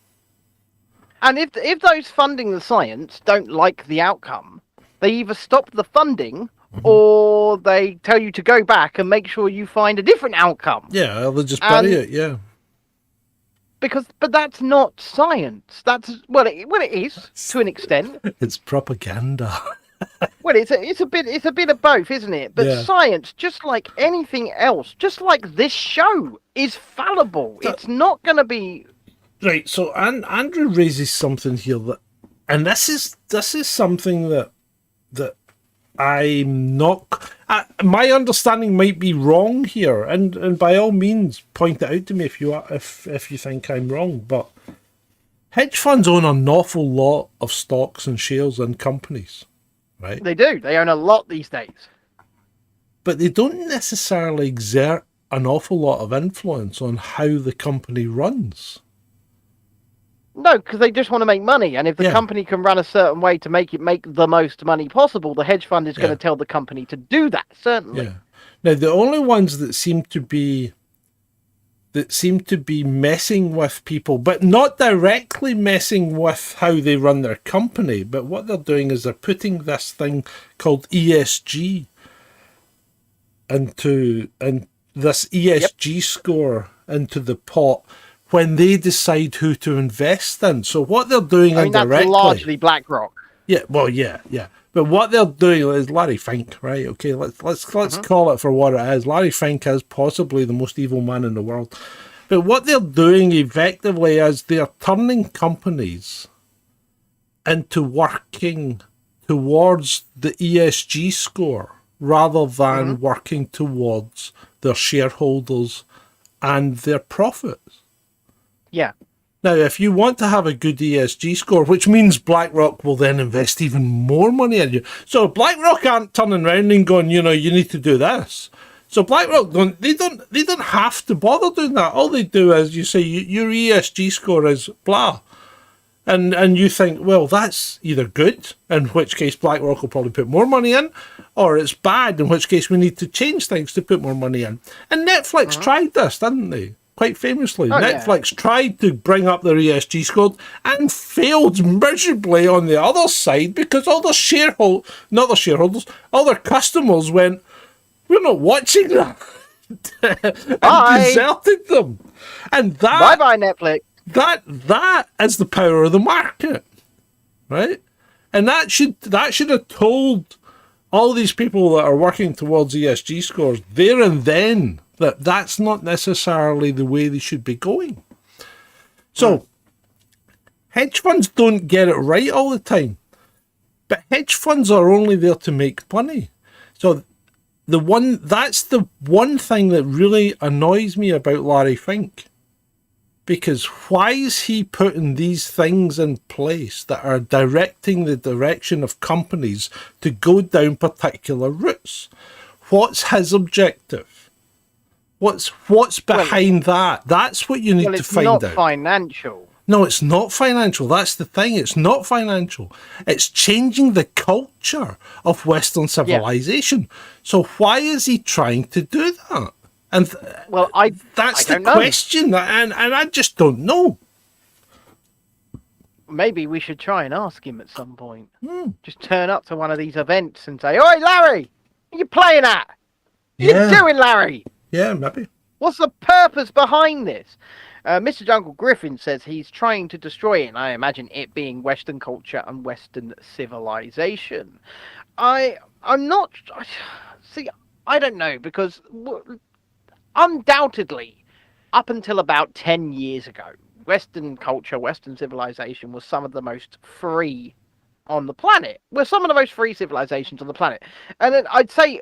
And if those funding the science don't like the outcome, they either stop the funding or they tell you to go back and make sure you find a different outcome. Yeah, they'll just bury And- it, yeah. But that's not science. That's it is to an extent. It's propaganda. Well, it's a bit of both, isn't it? But Yeah. science, just like anything else, just like this show, is fallible. It's not going to be. Right, so Andrew raises something here and this is something that I'm not. My understanding might be wrong here, and by all means, point it out to me if you think I'm wrong. But hedge funds own an awful lot of stocks and shares in companies, right? They do. They own a lot these days. But they don't necessarily exert an awful lot of influence on how the company runs. No, because they just want to make money, and if the Yeah. company can run a certain way to make the most money possible, the hedge fund is going Yeah. to tell the company to do that. Certainly. Yeah. Now, the only ones that seem to be messing with people, but not directly messing with how they run their company, but what they're doing is they're putting this thing called ESG and this ESG score into the pot when they decide who to invest in. So what they're doing I mean, indirectly, that's largely BlackRock. yeah. But what they're doing is Larry Fink, right? Okay, let's call it for what it is. Larry Fink is possibly the most evil man in the world. But what they're doing effectively is they're turning companies into working towards the ESG score rather than working towards their shareholders and their profits. Yeah. Now, if you want to have a good ESG score, which means BlackRock will then invest even more money in you. So BlackRock aren't turning around and going, you need to do this. So BlackRock don't have to bother doing that. All they do is you say your ESG score is blah. And you think, well, that's either good, in which case BlackRock will probably put more money in, or it's bad, in which case we need to change things to put more money in. And Netflix tried this, didn't they? Quite famously. Netflix tried to bring up their ESG score and failed miserably on the other side because all their all their customers went, we're not watching that. And deserted them. And that Bye-bye, Netflix. That is the power of the market, right? And that should have told all these people that are working towards ESG scores there and then that that's not necessarily the way they should be going. So, hedge funds don't get it right all the time, but hedge funds are only there to make money. So, that's the one thing that really annoys me about Larry Fink. Because why is he putting these things in place that are directing the direction of companies to go down particular routes? What's his objective? What's behind that? That's what you need to find out. It's not financial. No, it's not financial. That's the thing. It's not financial. It's changing the culture of Western civilization. Yeah. So why is he trying to do that? And that's the question, and I just don't know. Maybe we should try and ask him at some point. Just turn up to one of these events and say, "Oi, Larry, what are you playing at? What are you doing, Larry? Yeah, maybe. What's the purpose behind this?" Mr. Jungle Griffin says he's trying to destroy it, and I imagine it being Western culture and Western civilization. I'm not... See, I don't know, because... Undoubtedly, up until about 10 years ago, Western culture, Western civilization was some of the most free on the planet. We're some of the most free civilizations on the planet. And then I'd say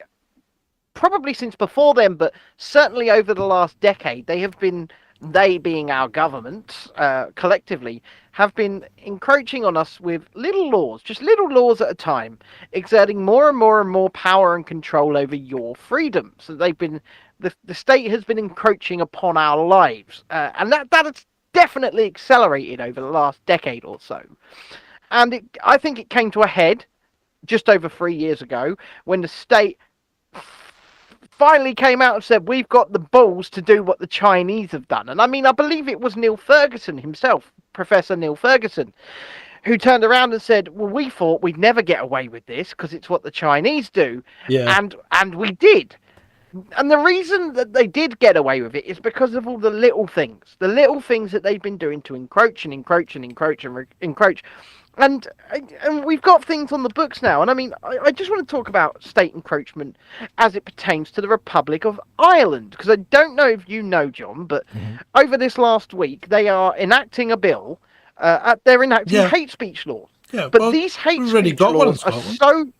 probably since before then, but certainly over the last decade, they being our government, collectively, have been encroaching on us with little laws, just little laws at a time, exerting more and more and more power and control over your freedom. So the state has been encroaching upon our lives, and that has definitely accelerated over the last decade or so. And I think it came to a head just over 3 years ago when the state finally came out and said, we've got the balls to do what the Chinese have done. And I mean, I believe it was Neil Ferguson himself, Professor Neil Ferguson, who turned around and said, well, we thought we'd never get away with this because it's what the Chinese do. Yeah. And we did. And the reason that they did get away with it is because of all the little things that they've been doing to encroach and encroach and encroach and encroach. And we've got things on the books now. And I mean, I just want to talk about state encroachment as it pertains to the Republic of Ireland. Because I don't know if you know, John, but over this last week, they are enacting a bill. They're enacting hate speech laws. Yeah, but these hate speech laws are so...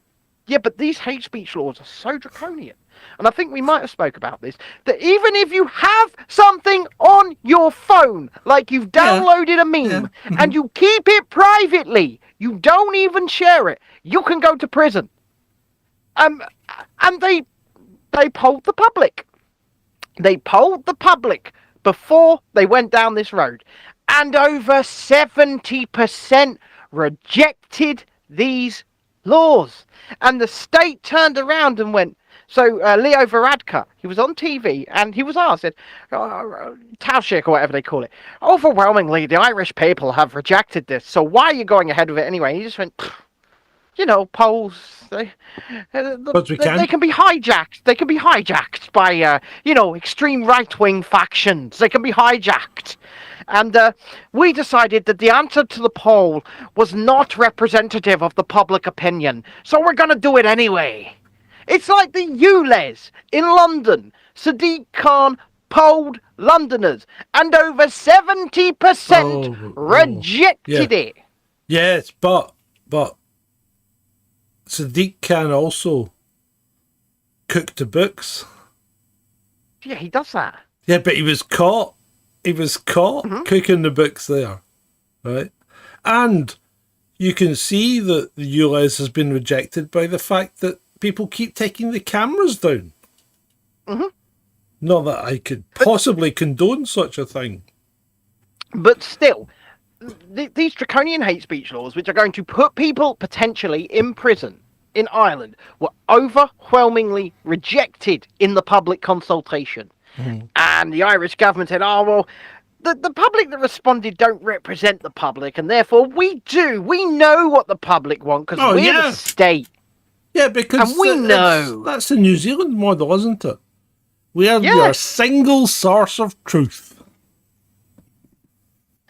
Yeah, but these hate speech laws are so draconian. And I think we might have spoke about this, that even if you have something on your phone, like you've downloaded a meme, and you keep it privately, you don't even share it, you can go to prison. And they polled the public. They polled the public before they went down this road, and over 70% rejected these laws. And the state turned around and went, so Leo Varadkar, he was on TV and he was asked, Taoiseach or whatever they call it, overwhelmingly the Irish people have rejected this, so why are you going ahead with it anyway? And he just went, polls, they can be hijacked. They can be hijacked by, extreme right-wing factions. They can be hijacked. And we decided that the answer to the poll was not representative of the public opinion, so we're going to do it anyway. It's like the ULEZ in London. Sadiq Khan polled Londoners, and over 70% rejected it. Yes, but Sadiq Khan also cooked the books. Yeah, he does that. Yeah, but he was caught. He was caught cooking the books there, right? And you can see that the ULEZ has been rejected by the fact that people keep taking the cameras down. Not that I could possibly condone such a thing. But still, these draconian hate speech laws, which are going to put people potentially in prison in Ireland, were overwhelmingly rejected in the public consultation. And the Irish government said, the public that responded don't represent the public, and therefore we know what the public want, because we're the state. Yeah, because and we know. That's the New Zealand model, isn't it? We are your single source of truth.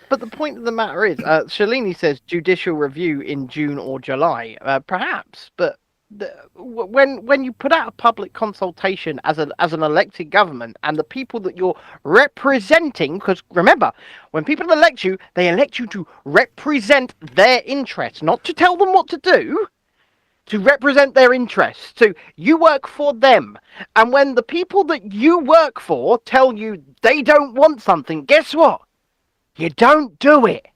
But the point of the matter is, Shalini says judicial review in June or July, perhaps. But when you put out a public consultation as an elected government, and the people that you're representing, because remember, when people elect you, they elect you to represent their interests, not to tell them what to do, to represent their interests. So you work for them. And when the people that you work for tell you they don't want something, guess what? You don't do it.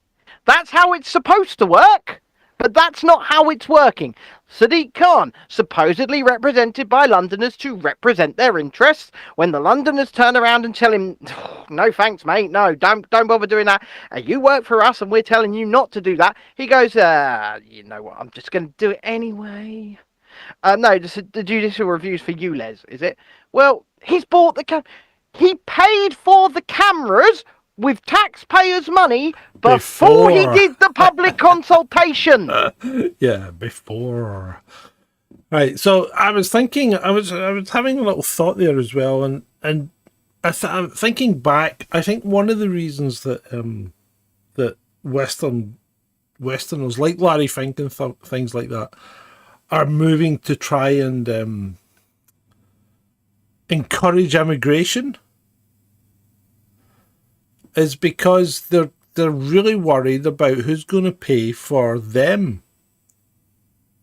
That's how it's supposed to work. But that's not how it's working. Sadiq Khan, supposedly represented by Londoners to represent their interests, when the Londoners turn around and tell him, no thanks, mate, no, don't bother doing that. You work for us and we're telling you not to do that. He goes, you know what, I'm just going to do it anyway. No, the judicial reviews for ULEZ, is it? Well, he's bought he paid for the cameras with taxpayers' money before he did the public consultation. Yeah, before. Right. So I was thinking, I was having a little thought there as well, and I'm thinking back. I think one of the reasons that that Westerners like Larry Fink and things like that are moving to try and encourage immigration is because they're really worried about who's going to pay for them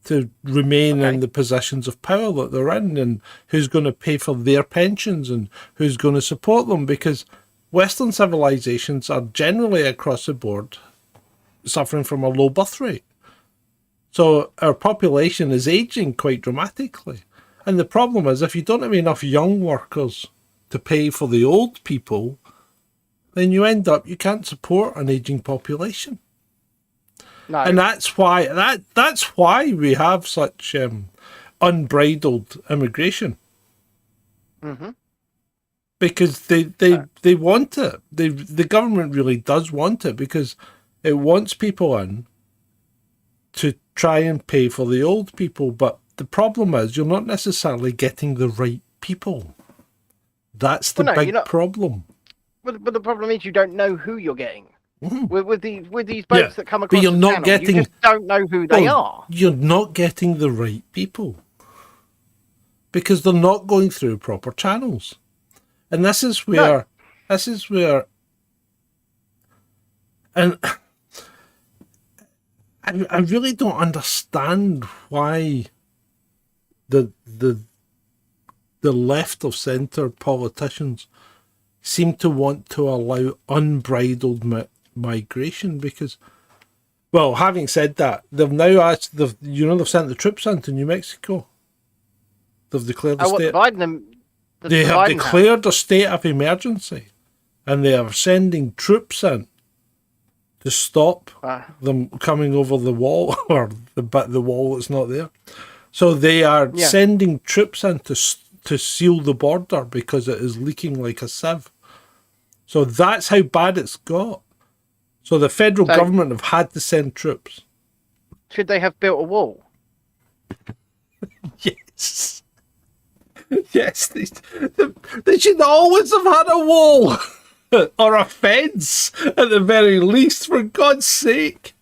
to remain in the positions of power that they're in, and who's going to pay for their pensions and who's going to support them, because Western civilizations are generally across the board suffering from a low birth rate. So our population is aging quite dramatically. And the problem is, if you don't have enough young workers to pay for the old people, then you end up, you can't support an aging population. No. And that's why we have such unbridled immigration. Because they want it. The government really does want it, because it wants people in to try and pay for the old people. But the problem is, you're not necessarily getting the right people. That's the big problem. But the problem is, you don't know who you're getting. With these boats that come across but you're the not channel, you just don't know who they are. You're not getting the right people, because they're not going through proper channels. And this is where, and I really don't understand why the left of centre politicians seem to want to allow unbridled migration, because, well, having said that, they've now they've sent the troops into New Mexico. They've declared the state. They have Biden declared a state of emergency, and they are sending troops in to stop them coming over the wall, or the wall that's not there. So they are sending troops in to seal the border because it is leaking like a sieve. So that's how bad it's got. So the federal government have had to send troops. Should they have built a wall? Yes. Yes, they should always have had a wall or a fence at the very least, for God's sake.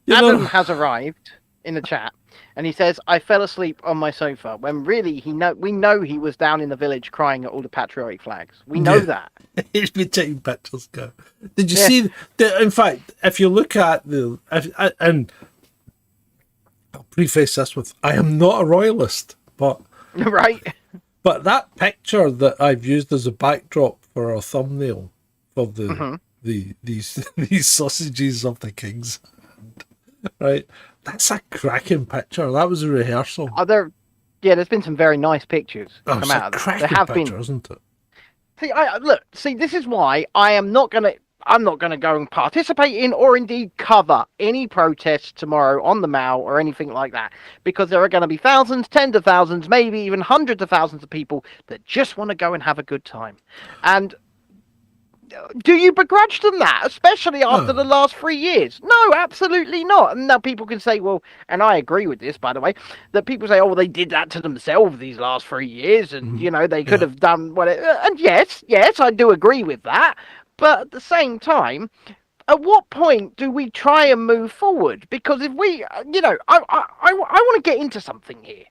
Adam has arrived in the chat, and he says, "I fell asleep on my sofa," when really we know he was down in the village crying at all the patriotic flags. We know that. He's been taking pictures, guy. Did you see? In fact, if you look at and I'll preface this with, I am not a royalist, but right. But that picture that I've used as a backdrop for our thumbnail for these sausages of the king's, right? That's a cracking picture. That was a rehearsal. There's been some very nice pictures come out of it. There have picture, been, isn't it? See, this is why I'm not gonna go and participate in or indeed cover any protests tomorrow on the Mall or anything like that, because there are going to be thousands, tens of thousands, maybe even hundreds of thousands of people that just want to go and have a good time. And do you begrudge them that, especially after the last 3 years? No, absolutely not. And now people can say, well, and I agree with this, by the way, that people say, oh, well, they did that to themselves these last 3 years, and they could have done whatever. And yes, I do agree with that. But at the same time, at what point do we try and move forward? Because if we, I want to get into something here.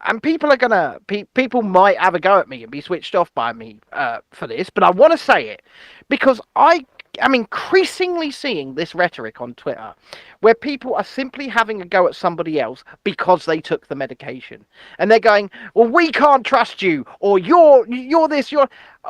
And people might have a go at me and be switched off by me for this, but I want to say it because I am increasingly seeing this rhetoric on Twitter where people are simply having a go at somebody else because they took the medication. And they're going, well, we can't trust you, or you're this,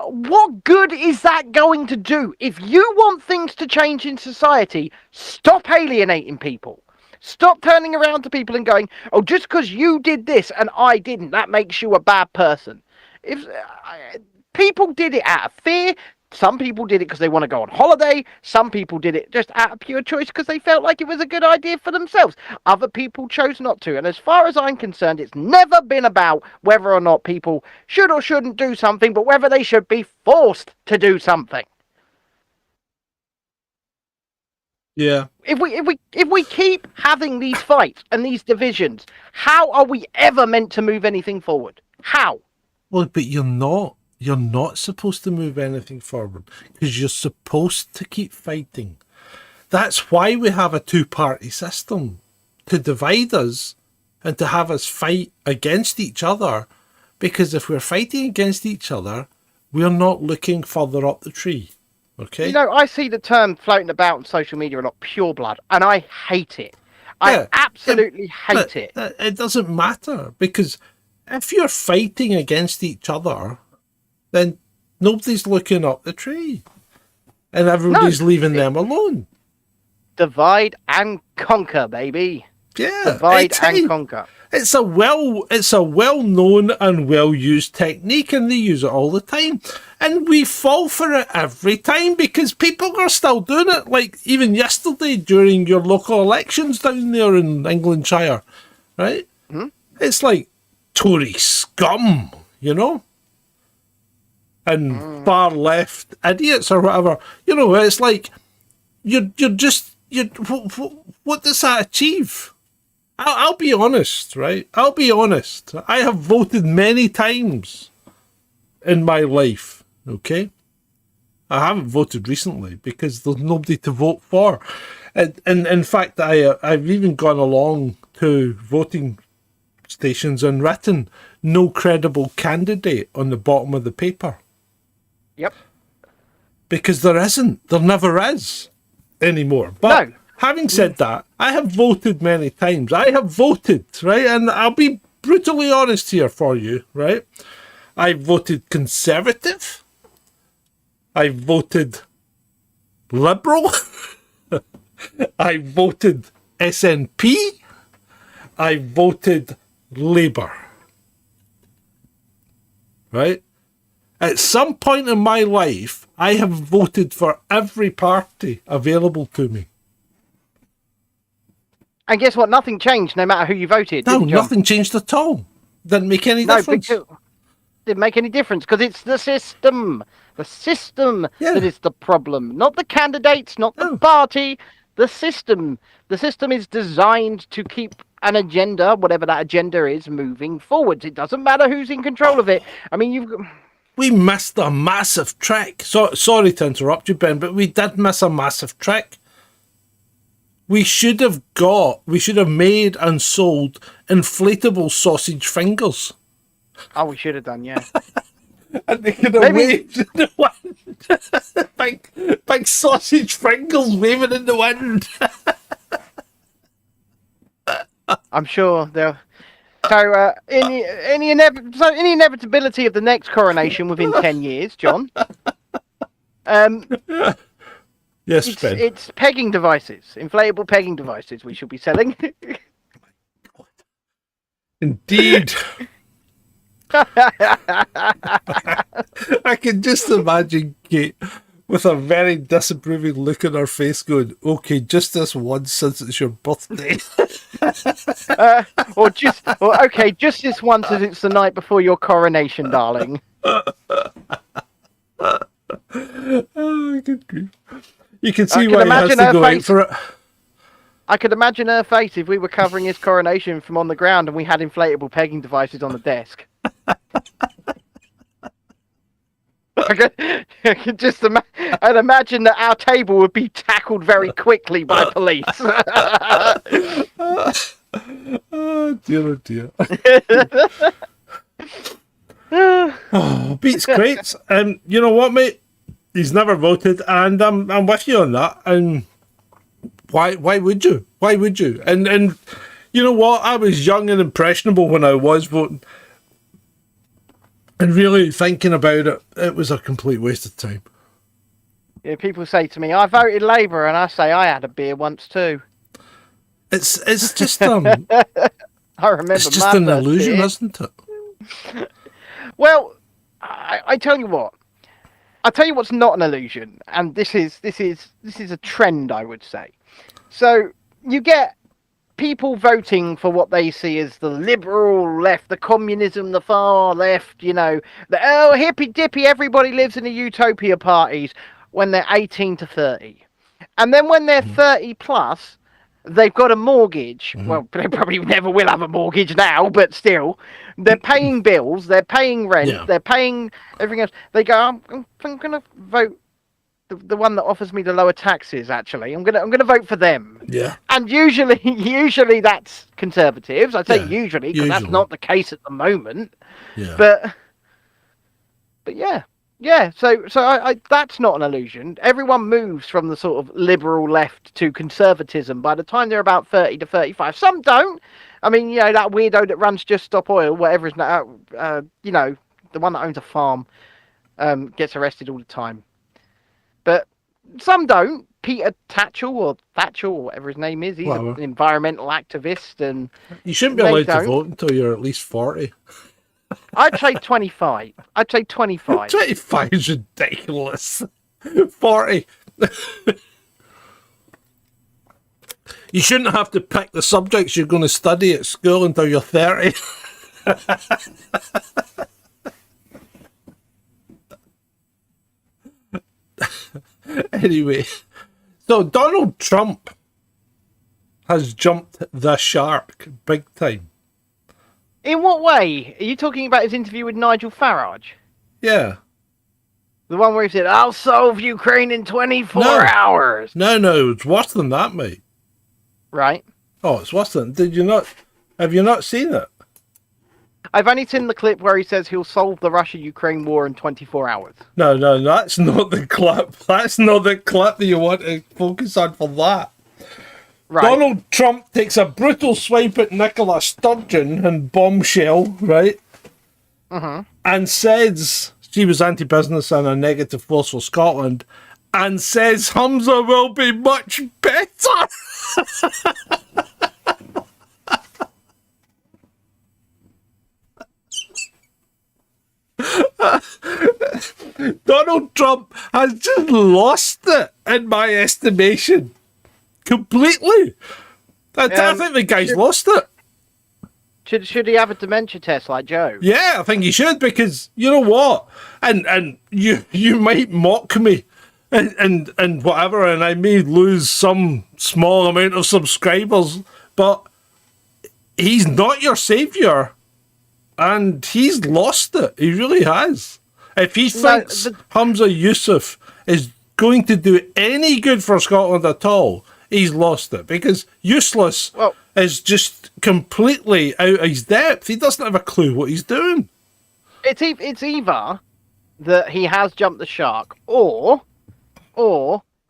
what good is that going to do? If you want things to change in society, stop alienating people. Stop turning around to people and going, oh, just because you did this and I didn't, that makes you a bad person. If people did it out of fear, some people did it because they want to go on holiday, some people did it just out of pure choice because they felt like it was a good idea for themselves. Other people chose not to. And as far as I'm concerned, it's never been about whether or not people should or shouldn't do something, but whether they should be forced to do something. Yeah. If we keep having these fights and these divisions, how are we ever meant to move anything forward? How? Well, but you're not. You're not supposed to move anything forward because you're supposed to keep fighting. That's why we have a two-party system, to divide us and to have us fight against each other, because if we're fighting against each other, we're not looking further up the tree. Okay. I see the term floating about on social media a lot, pure blood, and I hate it. I absolutely hate it. It doesn't matter, because if you're fighting against each other, then nobody's looking up the tree, and everybody's leaving them alone. Divide and conquer, baby. Yeah, divide and conquer. It's a well-known and well-used technique, and they use it all the time. And we fall for it every time because people are still doing it. Like even yesterday during your local elections down there in Englandshire, right? Mm-hmm. It's like Tory scum, and far left idiots or whatever. It's like what does that achieve? I'll be honest, right? I'll be honest. I have voted many times in my life, okay? I haven't voted recently because there's nobody to vote for. And in fact, I've even gone along to voting stations and written no credible candidate on the bottom of the paper. Yep. Because there never is anymore. But no. Having said that, I have voted many times. I have voted, right? And I'll be brutally honest here for you, right? I voted Conservative. I voted Liberal. I voted SNP. I voted Labour. right? At some point in my life, I have voted for every party available to me. And guess what? Nothing changed, no matter who you voted. No, did it, John? nothing changed at all. Didn't make any No, difference. didn't make any difference because it's the system. The system that is the problem, not the candidates, not the party. The system. The system is designed to keep an agenda, whatever that agenda is, moving forwards. It doesn't matter who's in control of it. I mean, We missed a massive trick. Sorry to interrupt you, Ben, but we did miss a massive trick. We should have made and sold inflatable sausage fingers. Oh, we should have done, yeah. And they could have waved in the wind. big sausage fingers waving in the wind. I'm sure they'll. So, any inevitability of the next coronation within 10 years, John. Yes, Ben. It's pegging devices, inflatable pegging devices we should be selling. Indeed. I can just imagine Kate with a very disapproving look on her face going, okay, just this once since it's your birthday. Okay, just this once as it's the night before your coronation, darling. Oh, good grief. You can see why he has to go out for it. I could imagine her face if we were covering his coronation from on the ground and we had inflatable pegging devices on the desk. I could just I'd imagine that our table would be tackled very quickly by police. Oh, dear, oh dear. Oh, beats crates. And you know what, mate? He's never voted, and I'm with you on that. And why would you? Why would you? And you know what? I was young and impressionable when I was voting. And really thinking about it, it was a complete waste of time. Yeah, people say to me, I voted Labour, and I say I had a beer once too. It's just I remember it's just an illusion, beer. isn't it? Well, I tell you what. I'll tell you what's not an illusion, and this is a trend, I would say. So you get people voting for what they see as the liberal left, the communism, the far left, you know, the hippy dippy, everybody lives in a utopia parties when they're 18 to 30. And then when they're 30 plus, they've got a mortgage. Well, they probably never will have a mortgage now, but still, they're paying bills, they're paying rent, they're paying everything else. They go, I'm going to vote the one that offers me the lower taxes. Actually, I'm gonna vote for them. Yeah. And usually that's Conservatives. I say usually because that's not the case at the moment. Yeah. But yeah. So I that's not an illusion. Everyone moves from the sort of liberal left to conservatism by the time they're about 30 to 35. Some don't. I mean, you know, that weirdo that runs Just Stop Oil, whatever is now, you know, the one that owns a farm, gets arrested all the time. But some don't. Peter Tatchell or whatever his name is, he's an environmental activist, and you shouldn't be allowed to vote until you're at least 40. I'd say 25. 25 is ridiculous. 40. You shouldn't have to pick the subjects you're going to study at school until you're 30. Anyway, so Donald Trump has jumped the shark big time. In what way? Are you talking about his interview with Nigel Farage? Yeah. The one where he said, I'll solve Ukraine in 24 hours. No, it's worse than that, mate. Right. Oh, it's worse than... Have you not seen it? I've only seen the clip where he says he'll solve the Russia-Ukraine war in 24 hours. No, that's not the clip. That's not the clip that you want to focus on for that. Right. Donald Trump takes a brutal swipe at Nicola Sturgeon and Bombshell, right? And says she was anti-business and a negative force for Scotland, and says Humza will be much better. Donald Trump has just lost it in my estimation. Completely. I think the guy's lost it. Should he have a dementia test like Joe? Yeah, I think he should, because you know what? And you might mock me and whatever, and I may lose some small amount of subscribers, but he's not your savior, and he's lost it. He really has. If he thinks Hamza Yusuf is going to do any good for Scotland at all, he's lost it, because Useless is just completely out of his depth. He doesn't have a clue what he's doing. It's either that he has jumped the shark, or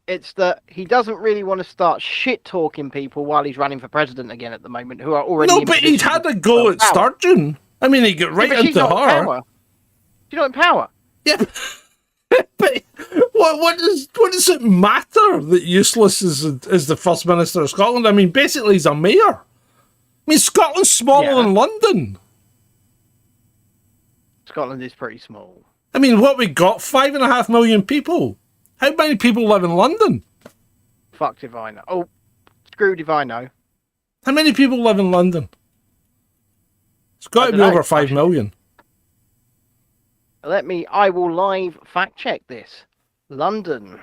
it's that he doesn't really want to start shit talking people while he's running for president again at the moment, who are already. No, but he'd had a go at Sturgeon. I mean, he got right into her. She's not in power. Yeah, but what does it matter that Useless is the First Minister of Scotland? I mean, basically he's a mayor. I mean, Scotland's smaller than London. Scotland is pretty small. I mean, what we got? 5.5 million people. How many people live in London? Fucked if I know. Oh, screwed if I know. How many people live in London? It's got to be over 5 million. I will live fact check this. London.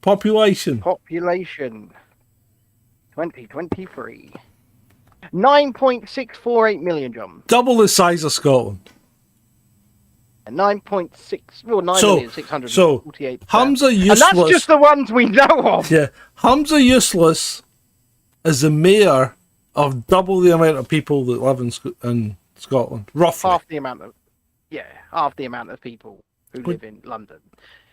Population. 2023. 9.648 million, John. Double the size of Scotland. 9,648. So Hamza Useless. And that's just the ones we know of. Yeah. Hamza Useless is the mayor of double the amount of people that live in Scotland. Roughly. Half the amount of people who live in London.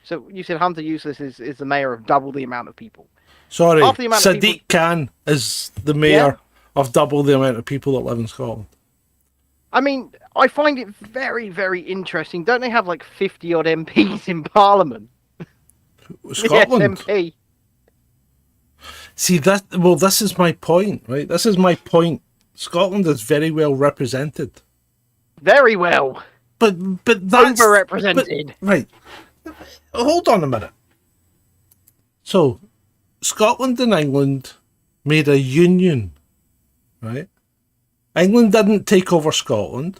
So you said Hamza Useless is the mayor of double the amount of people. Sorry, Sadiq people... Khan is the mayor of double the amount of people that live in Scotland. I mean, I find it very, very interesting. Don't they have like 50 odd MPs in Parliament? Scotland. Yes, MP. See that? Well, this is my point, right? This is my point. Scotland is very well represented. Very well. But that's overrepresented. Right. Hold on a minute. So, Scotland and England made a union, right? England didn't take over Scotland.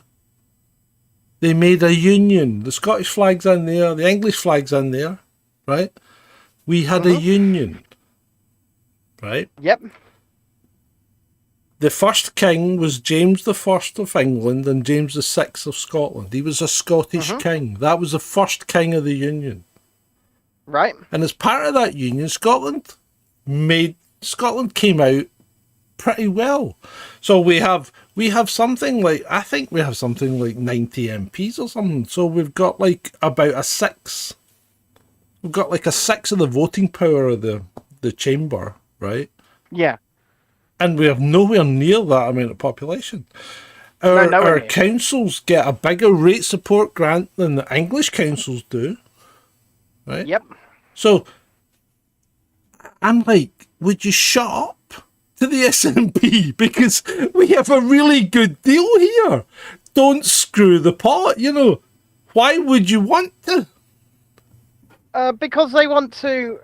They made a union. The Scottish flag's in there. The English flag's in there, right? We had a union, right? Yep. The first king was James I of England and James VI of Scotland. He was a Scottish king. That was the first king of the union. Right. And as part of that union, Scotland came out pretty well. So we have something like, I think we have something like 90 MPs or something. So we've got like about a six. We've got like a six of the voting power of the chamber, right? Yeah. And we have nowhere near that amount of population. Our councils get a bigger rate support grant than the English councils do. Right? Yep. So I'm like, would you shut up to the SNP? Because we have a really good deal here. Don't screw the pot, you know. Why would you want to? Because they want to...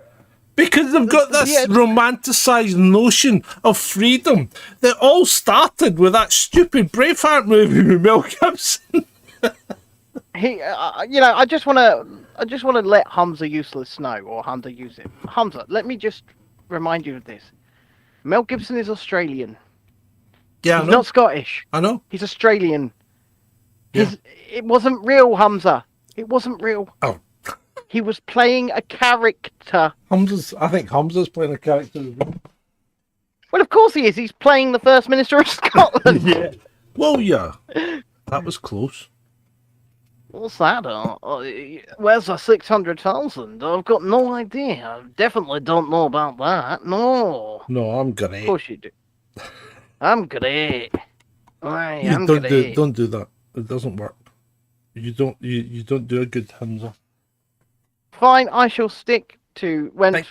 Because they've got this romanticised notion of freedom that all started with that stupid Braveheart movie with Mel Gibson. I just want to let Hamza Useless know, or Hamza Yusuf. Hamza, let me just remind you of this. Mel Gibson is Australian. Yeah, he's not Scottish. I know. He's Australian. Yeah. It wasn't real, Hamza. It wasn't real. Oh. He was playing a character. I think Hamza's playing a character as well. Well, of course he is. He's playing the First Minister of Scotland. Yeah. Well, yeah. That was close. What's that? Where's the 600,000? I've got no idea. I definitely don't know about that. No. No, I'm great. Of course you do. I'm great. Don't do that. It doesn't work. You don't do a good Hamza. Fine, I shall stick to Stick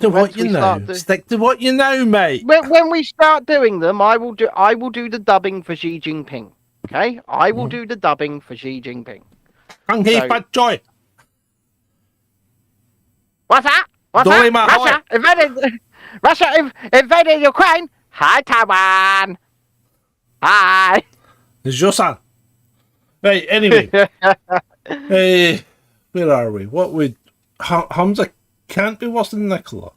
to what you know, mate. When we start doing them, I will do the dubbing for Xi Jinping. Okay, I will do the dubbing for Xi Jinping. Hang here, bad joy. What's that? What's Don't that? Russia invaded Ukraine. Hi, Taiwan. Hi. It's your son. Right, anyway. Hey, where are we? What would... Hamza can't be worse than Nicola.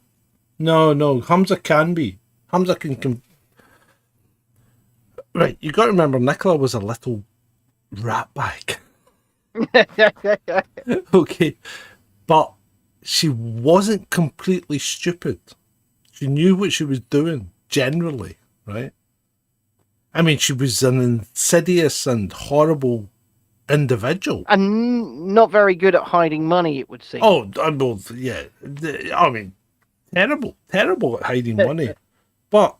No, Hamza can be. Hamza can... Right, you got to remember, Nicola was a little rat bag. Okay, but she wasn't completely stupid. She knew what she was doing, generally, right? I mean, she was an insidious and horrible individual. And not very good at hiding money, it would seem. Oh, well, yeah. I mean, terrible at hiding money. But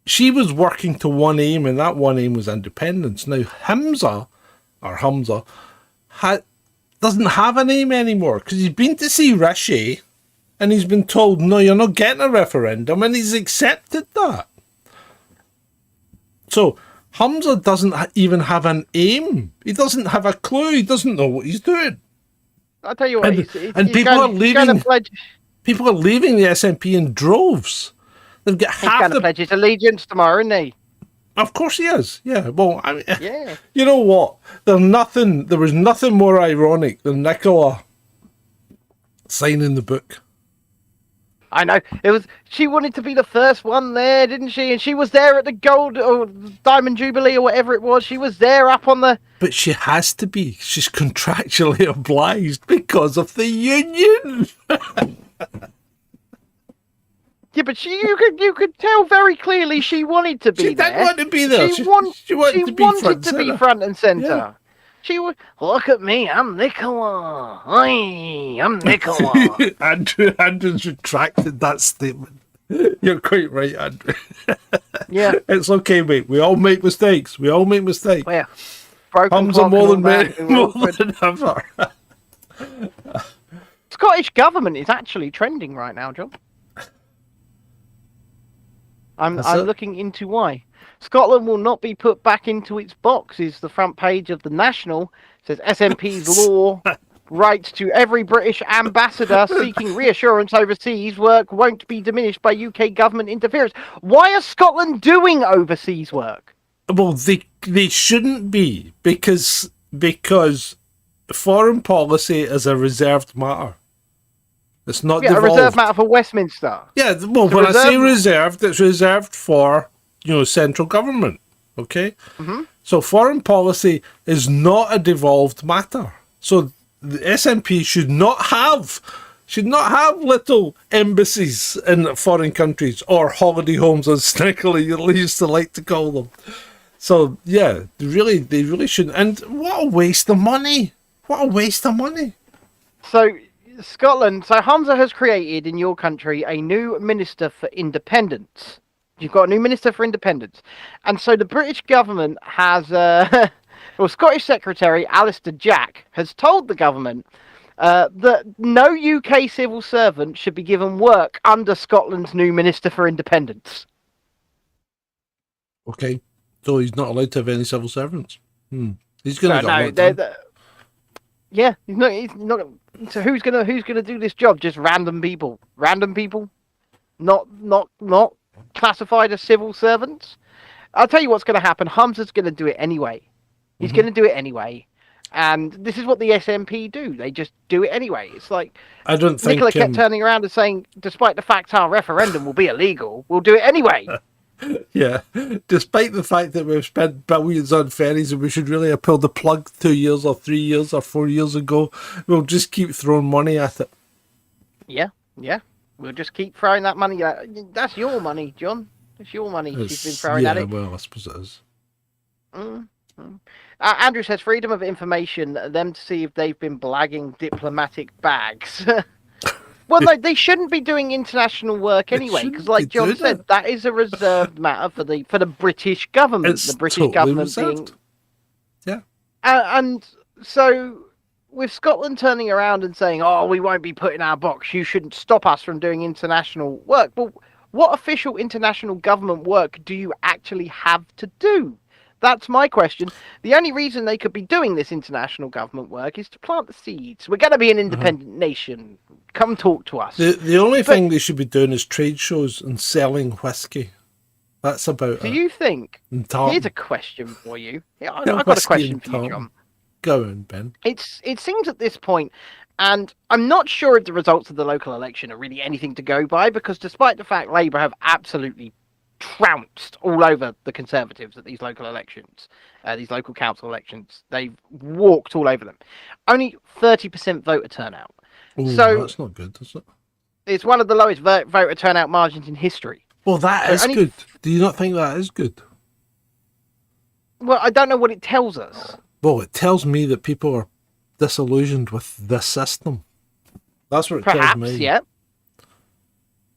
she was working to one aim, and that one aim was independence. Now, Hamza doesn't have an aim anymore because he's been to see Rishi and he's been told, no, you're not getting a referendum, and he's accepted that. So Hamza doesn't even have an aim. He doesn't have a clue. He doesn't know what he's doing. I'll tell you what. And people are leaving. People are leaving the SNP in droves. They've got He's going to pledge his allegiance tomorrow, isn't he? Of course he is. Yeah. Well, I mean, yeah. You know what? There was nothing more ironic than Nicola signing the book. I know. She wanted to be the first one there, didn't she? And she was there at the gold or diamond jubilee or whatever it was. She was there up on the... But she has to be. She's contractually obliged because of the union. Yeah, but you could tell very clearly she wanted to be there. She didn't want to be there. She wanted to be front and centre. Yeah. She would look at me. I'm Nicola. Hi, I'm Nicola. Andrew's retracted that statement. You're quite right, Andrew. Yeah, it's okay, mate. We all make mistakes. Well, broken more than ever. Scottish government is actually trending right now, John. I'm looking into why. Scotland will not be put back into its box, is the front page of the National. It says SNP's law rights to every British ambassador seeking reassurance overseas work won't be diminished by UK government interference. Why is Scotland doing overseas work? Well, they shouldn't be because foreign policy is a reserved matter. It's not devolved. A reserved matter for Westminster. Yeah, well, when I say reserved, it's reserved for central government. Okay, So foreign policy is not a devolved matter. So the SNP should not have little embassies in foreign countries or holiday homes, as Nicola used to like to call them. So yeah, they really shouldn't. And what a waste of money! What a waste of money! So Scotland, Hamza has created in your country a new Minister for Independence. You've got a new Minister for Independence. And so the British government has, Scottish Secretary Alistair Jack has told the government that no UK civil servant should be given work under Scotland's new Minister for Independence. Okay, so he's not allowed to have any civil servants. He's going to get work. Yeah, he's not. So who's gonna do this job? Just random people, not classified as civil servants. I'll tell you what's going to happen. Hamza's going to do it anyway. He's going to do it anyway. And this is what the SNP do. They just do it anyway. It's like I don't think Nicola kept turning around and saying, despite the fact our referendum will be illegal, we'll do it anyway. Yeah, despite the fact that we've spent billions on ferries and we should really have pulled the plug 2 years or 3 years or 4 years ago, we'll just keep throwing money at it. Yeah. We'll just keep throwing that money at it. That's your money, John. That's your money she's been throwing at it. Yeah, well, I suppose it is. Andrew says freedom of information, them to see if they've been blagging diplomatic bags. Well, no, they shouldn't be doing international work anyway, because, like John said, that is a reserved matter for the British government. It's the British totally government reserved. being, and so with Scotland turning around and saying, "Oh, we won't be put in our box. You shouldn't stop us from doing international work." Well, what official international government work do you actually have to do? That's my question. The only reason they could be doing this international government work is to plant the seeds. We're going to be an independent nation. Come talk to us. The only thing they should be doing is trade shows and selling whiskey. That's about Do it. you think? And tartan. Here's a question for you. Yeah, I've Yeah, got a whiskey question and for you, tartan. John. Go on, Ben. It seems at this point, and I'm not sure if the results of the local election are really anything to go by, because despite the fact Labour have absolutely trounced all over the Conservatives at these local elections, these local council elections, they've walked all over them. Only 30% voter turnout. Ooh, So- that's not good, is it? It's one of the lowest voter turnout margins in history. Well, that So is only- good. Do you not think that is good? Well, I don't know what it tells us. Well, it tells me that people are disillusioned with this system. That's what it tells Perhaps, me. yeah.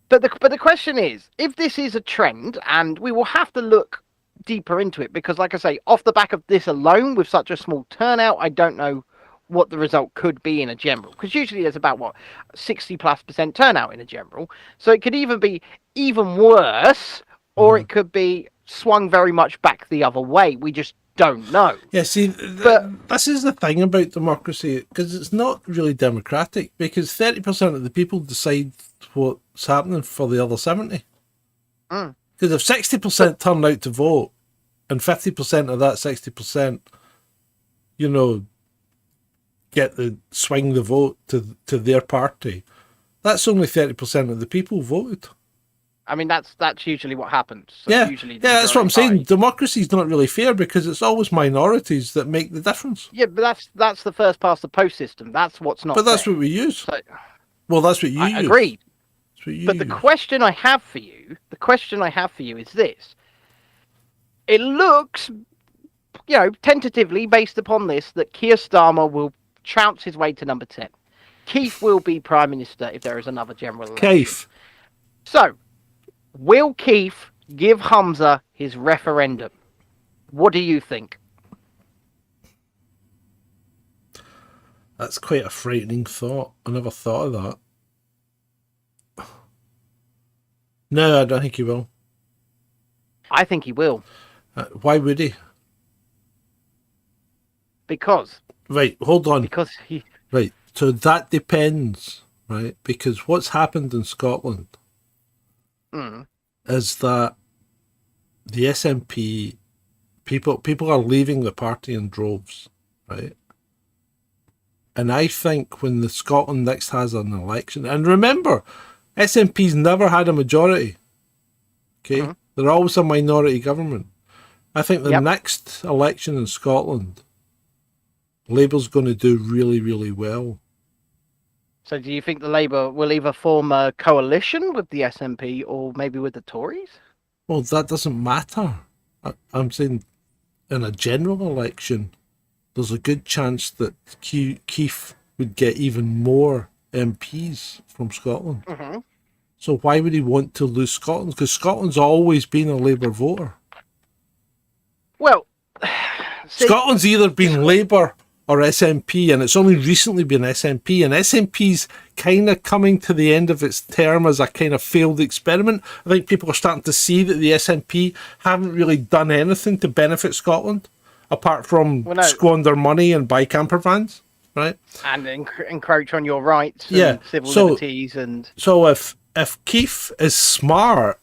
But the question is, if this is a trend, and we will have to look deeper into it, because like I say, off the back of this alone, with such a small turnout, I don't know what the result could be in a general, because usually there's about 60+% turnout in a general, so it could either be even worse, or it could be swung very much back the other way. We just don't know. Yeah, see, But- this is the thing about democracy, because it's not really democratic, because 30% of the people decide what's happening for the other 70. Mm. Because if 60% turn out to vote, and 50% of that 60%, you know, swing the vote to their party, that's only 30% of the people voted. I mean, that's usually what happens. So Yeah, usually the that's what I'm majority saying. party- Democracy is not really fair because it's always minorities that make the difference. Yeah, but that's the first past the post system. That's what's not. But that's fair. what we use. So, Well, that's what you I use. agreed. That's what you But the use. question I have for you, is this: it looks, tentatively based upon this, that Keir Starmer will trounce his way to number 10. Keith will be Prime Minister if there is another general election. Keith. So, will Keith give Humza his referendum? What do you think? That's quite a frightening thought. I never thought of that. No, I don't think he will. I think he will, Why would he? because Right, hold on. he. Right, so that depends, right? Because what's happened in Scotland is that the SNP people are leaving the party in droves, right? And I think when the Scotland next has an election, and remember, SNP's never had a majority. Okay, they're always a minority government. I think the Yep. next election in Scotland, Labour's going to do really, really well. So, do you think the Labour will either form a coalition with the SNP or maybe with the Tories? Well, that doesn't matter. I'm saying in a general election, there's a good chance that Keith would get even more MPs from Scotland. Mm-hmm. So why would he want to lose Scotland? Because Scotland's always been a Labour voter. Well, see, Scotland's either been Labour or SNP, and it's only recently been SNP, and SNP's kind of coming to the end of its term as a kind of failed experiment. I think people are starting to see that the SNP haven't really done anything to benefit Scotland, apart from Well, no. squander money and buy camper vans, right? and encroach on your rights and Yeah, civil so- liberties and So if Keith is smart,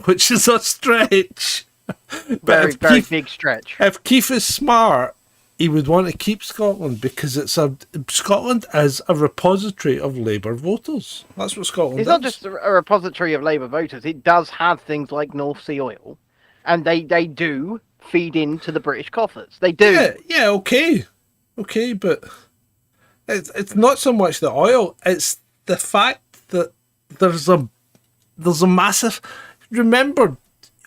which is a stretch, but very, if very Keith, big stretch. if Keith is smart, he would want to keep Scotland because Scotland is a repository of Labour voters. That's what Scotland It's is. not just a repository of Labour voters. It does have things like North Sea oil, and they do feed into the British coffers. They do. Yeah, okay, but it's not so much the oil; it's the fact that there's a massive. Remember,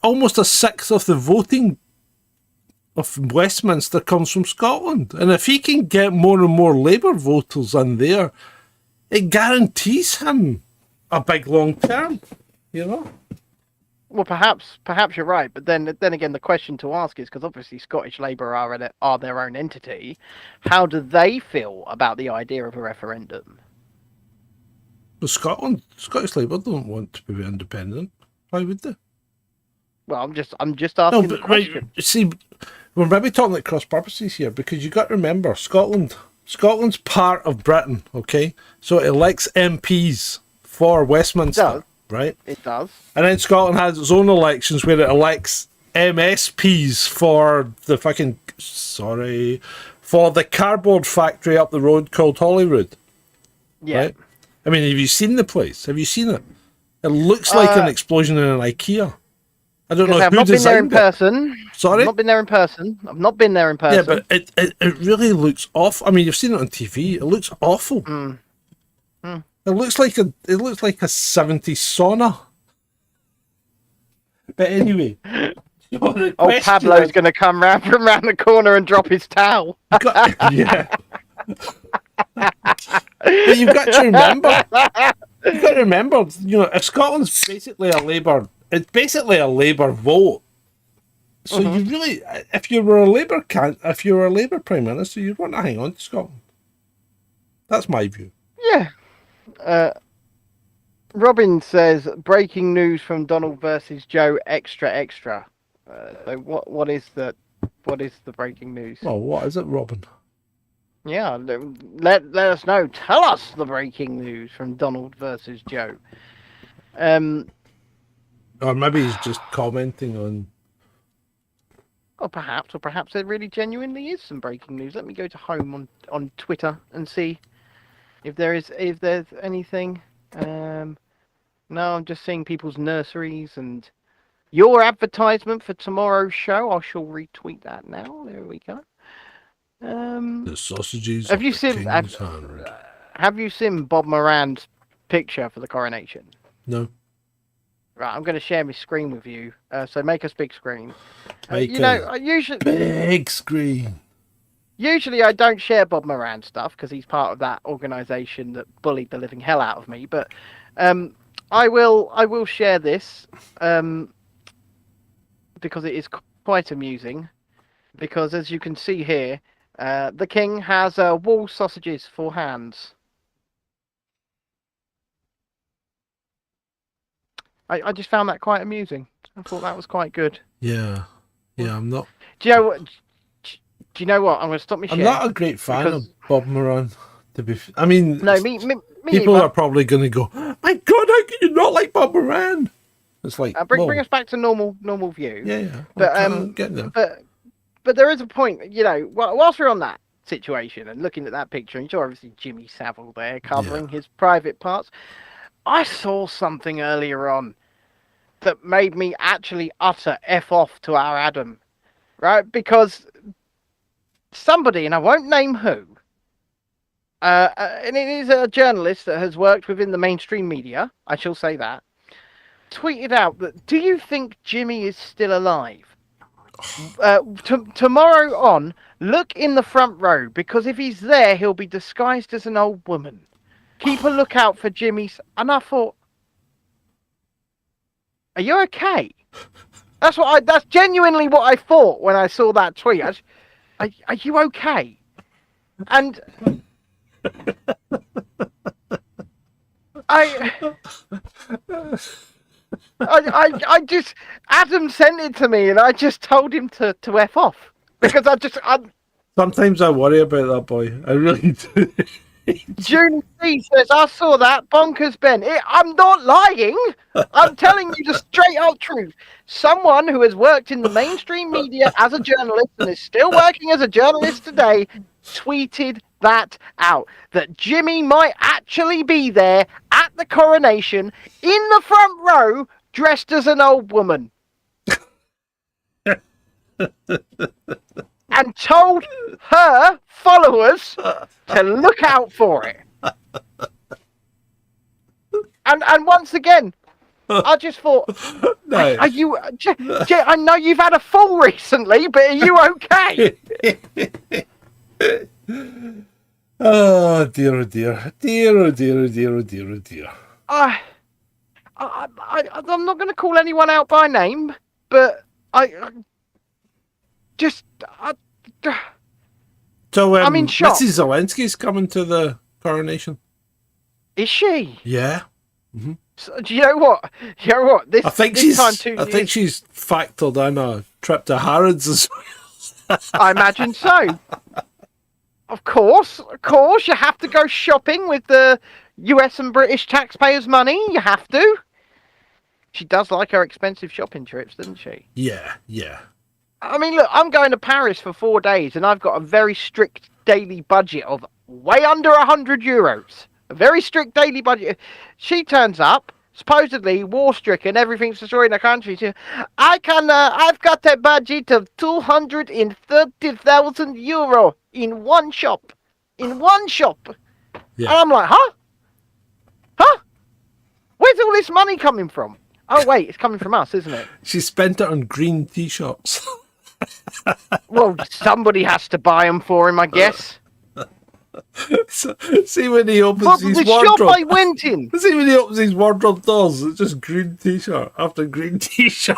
almost a sixth of the voting of Westminster comes from Scotland, and if he can get more and more Labour voters in there, it guarantees him a big long term. You know. Well, perhaps you're right, but then again, the question to ask is, because obviously Scottish Labour are their own entity, how do they feel about the idea of a referendum? But Scottish Labour don't want to be independent. Why would they? Well, I'm just No, asking the but right, question. see, we're maybe talking like cross purposes here because you got to remember Scotland's part of Britain, okay? So it elects MPs for Westminster, does. right? It does. And then Scotland has its own elections where it elects MSPs for the for the cardboard factory up the road called Holyrood. Yeah. Right? I mean, have you seen the place? Have you seen it? It looks like an explosion in an IKEA. I don't know I've who not been there in designed it. person. Sorry? I've not been there in person. I've not been there in person. Yeah, but it really looks awful. I mean, you've seen it on TV. It looks awful. It looks like a 70s sauna. But anyway, Pablo's going to come round from round the corner and drop his towel. yeah. But you've got to remember. You've got to remember. You know, if Scotland's basically a Labour, it's basically a Labour vote. So you really, if you were a Labour Prime Minister, you'd want to hang on to Scotland. That's my view. Yeah. Robin says, breaking news from Donald versus Joe, extra. So what is the breaking news? Well, what is it, Robin? Yeah, let us know. Tell us the breaking news from Donald versus Joe. Or maybe he's just commenting on. Or perhaps there really genuinely is some breaking news. Let me go to home on Twitter and see if there's anything. No, I'm just seeing people's nurseries and your advertisement for tomorrow's show. I shall retweet that now. There we go. The sausages. Have you seen Bob Moran's picture for the coronation? No. Right, I'm going to share my screen with you. So make a big screen. Usually big screen. Usually I don't share Bob Moran stuff because he's part of that organisation that bullied the living hell out of me. But I will share this because it is quite amusing. Because as you can see here, the king has wall sausages for hands. I just found that quite amusing. I thought that was quite good. Yeah, I'm not. Do you know what? Do you know what? I'm going to stop me sharing. I'm not a great fan of Bob Moran. I mean, no, me people either. are probably going to go, "My God, how can you not like Bob Moran?" It's like bring us back to normal view. Yeah. But get there. But there is a point. You know, whilst we're on that situation and looking at that picture, and you're obviously Jimmy Savile there covering his private parts. I saw something earlier on that made me actually utter F off to our Adam, right? Because somebody, and I won't name who, and it is a journalist that has worked within the mainstream media, I shall say that, tweeted out that, do you think Jimmy is still alive? Tomorrow on, look in the front row, because if he's there, he'll be disguised as an old woman. Keep a lookout for Jimmy's. And I thought, are you okay? That's genuinely what I thought when I saw that tweet. Are you okay? And I just, Adam sent it to me and I just told him to F off. Because Sometimes I worry about that boy. I really do. June C says, I saw that. Bonkers, Ben. I'm not lying. I'm telling you the straight up truth. Someone who has worked in the mainstream media as a journalist and is still working as a journalist today tweeted that out. That Jimmy might actually be there at the coronation in the front row dressed as an old woman. And told her followers to look out for it. And once again, I just thought, Nice. are you? I know you've had a fall recently, but are you okay? Oh dear, oh dear, dear, oh dear, oh dear, oh dear, oh dear. I'm not going to call anyone out by name, but So I'm in shock. Mrs. Zelensky's coming to the coronation. Is she? Yeah. So, do you know what? You know what? This I think this she's. time 2 I years, think she's factored in a trip to Harrods as well. I imagine so. Of course, you have to go shopping with the US and British taxpayers' money. You have to. She does like her expensive shopping trips, doesn't she? Yeah, yeah. I mean, look, I'm going to Paris for 4 days, and I've got a very strict daily budget of way under €100. A very strict daily budget. She turns up, supposedly war-stricken, everything's destroyed in the country. I've got a budget of €230,000 in one shop. In one shop. Yeah. And I'm like, huh? Huh? Where's all this money coming from? Oh, wait, it's coming from us, isn't it? She spent it on green t-shirts. Well, somebody has to buy them for him, I guess. So, see when he opens But his the shop wardrobe. I went in. See when he opens his wardrobe doors, it's just green t-shirt after green t-shirt.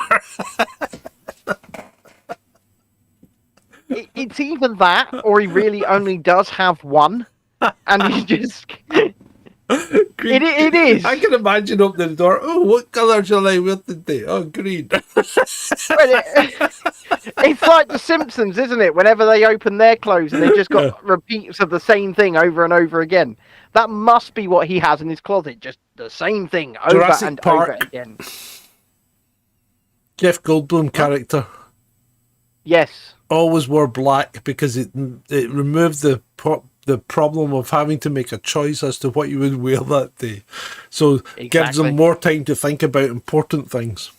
It's either that, or he really only does have one, and he just... Green, It is. I can imagine opening the door. Oh, what colour shall I wear today? Oh, green. It's like The Simpsons, isn't it? Whenever they open their clothes and they've just got repeats of the same thing over and over again. That must be what he has in his closet. Just the same thing over Jurassic and Park. over again. Jeff Goldblum character Yes. always wore black because it removed the problem of having to make a choice as to what you would wear that day. So it gives Exactly. them more time to think about important things.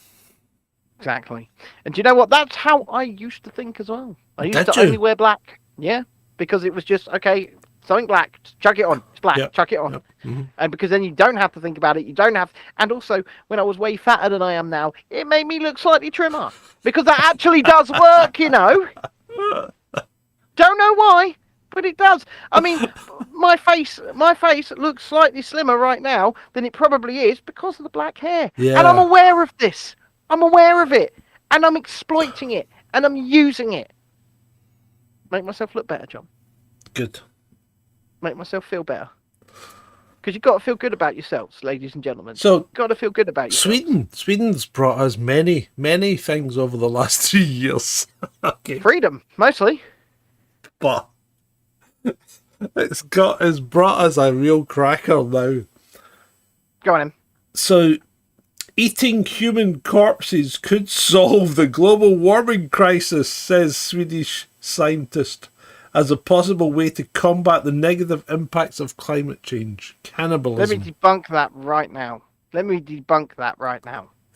Exactly. And do you know what? That's how I used to think as well. I used Did to you? only wear black. Yeah. Because it was just, okay, something black, chuck it on. It's black, Yep. chuck it on. Yep. Mhm. And because then you don't have to think about it. You don't have... And also, when I was way fatter than I am now, it made me look slightly trimmer. Because that actually does work, you know. Don't know why, but it does. I mean, my face looks slightly slimmer right now than it probably is because of the black hair. Yeah. And I'm aware of this. I'm aware of it. And I'm exploiting it. And I'm using it. Make myself look better, John. Good. Make myself feel better. Because you've got to feel good about yourselves, ladies and gentlemen. So You've got to feel good about yourselves. Sweden's brought us many things over the last 3 years. Okay. Freedom, mostly. But it's brought us a real cracker now. Go on, then. So, eating human corpses could solve the global warming crisis, says Swedish scientist, as a possible way to combat the negative impacts of climate change. Let Cannibalism. me debunk that right now.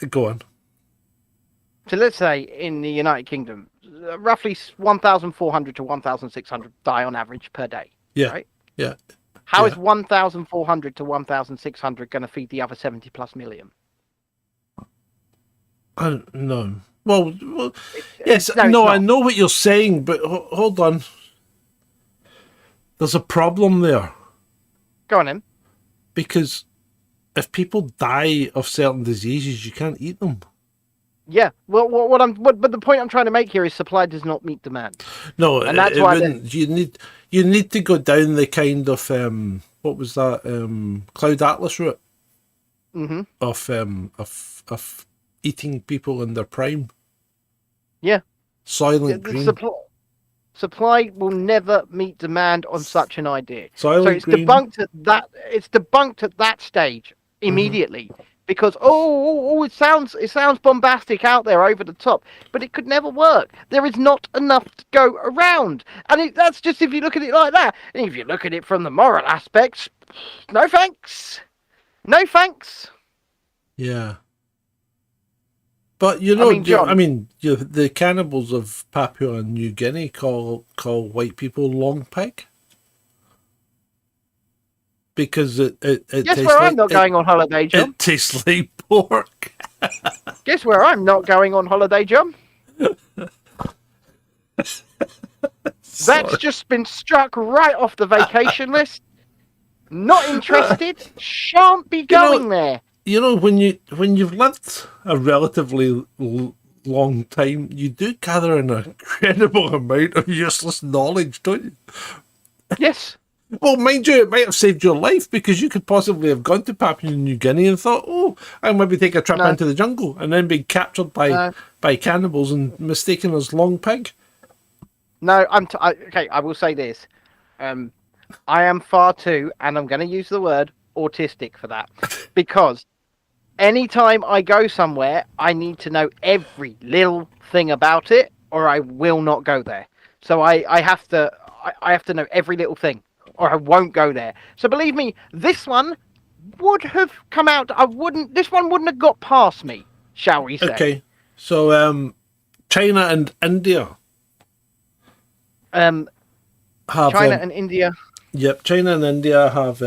Go on. So let's say in the United Kingdom, roughly 1,400 to 1,600 die on average per day. Yeah. Right? Yeah. How Yeah. is 1,400 to 1,600 going to feed the other 70 plus million? I don't know. Well, yes, No, it's no, I not. know what you're saying, but hold on. There's a problem there. Go on, then. Because if people die of certain diseases, you can't eat them. Yeah. Well, but the point I'm trying to make here is supply does not meet demand. No, And that's it why wouldn't. You need to go down the kind of what was that Cloud Atlas route Mm-hmm. of eating people in their prime. Yeah. Soylent The Green. supply will never meet demand on such an idea. Soylent So it's Green. debunked at that. It's debunked at that stage immediately because it sounds bombastic out there over the top, but it could never work. There is not enough to go around, and that's just if you look at it like that. And if you look at it from the moral aspects, no thanks, no thanks. Yeah. But you know, John, the cannibals of Papua New Guinea call white people long pig because it guess tastes where like, I'm not going on holiday, John. It tastes like pork. Guess where I'm not going on holiday, John. That's just been struck right off the vacation list. Not interested. Shan't be going there. You know, when you've lived a relatively long time, you do gather an incredible amount of useless knowledge, don't you? Yes. Well, mind you, it might have saved your life because you could possibly have gone to Papua New Guinea and thought, "Oh, I'll maybe take a trip No. into the jungle," and then be captured by cannibals and mistaken as long pig. No, okay. I will say this: I am far too, and I'm going to use the word autistic for that, because anytime I go somewhere, I need to know every little thing about it, or I will not go there. So I have to know every little thing, or I won't go there. So believe me, this one would have come out. This one wouldn't have got past me, shall we say? Okay, so China and India China and India. Yep, China and India have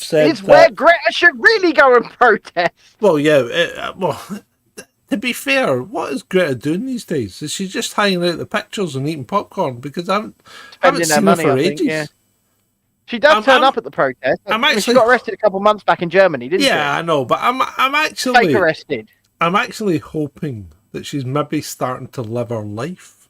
said It's where Greta should really go and protest. Well, yeah. To be fair, what is Greta doing these days? Is she just hanging out the pictures and eating popcorn? Because I haven't seen her for ages. Yeah. She does turn up at the protest. She got arrested a couple months back in Germany, didn't she? Yeah, I know, but I'm actually fake arrested. I'm actually hoping that she's maybe starting to live her life.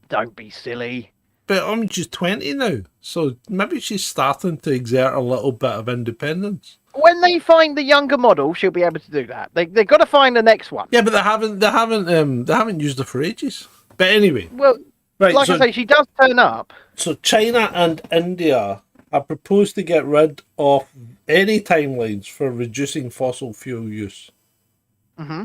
Don't be silly. But she's 20 now, so maybe she's starting to exert a little bit of independence. When they find the younger model, she'll be able to do that. They've got to find the next one. Yeah, but they haven't used her for ages. But anyway, well, right, I say, she does turn up. So China and India have proposed to get rid of any timelines for reducing fossil fuel use. Mm-hmm.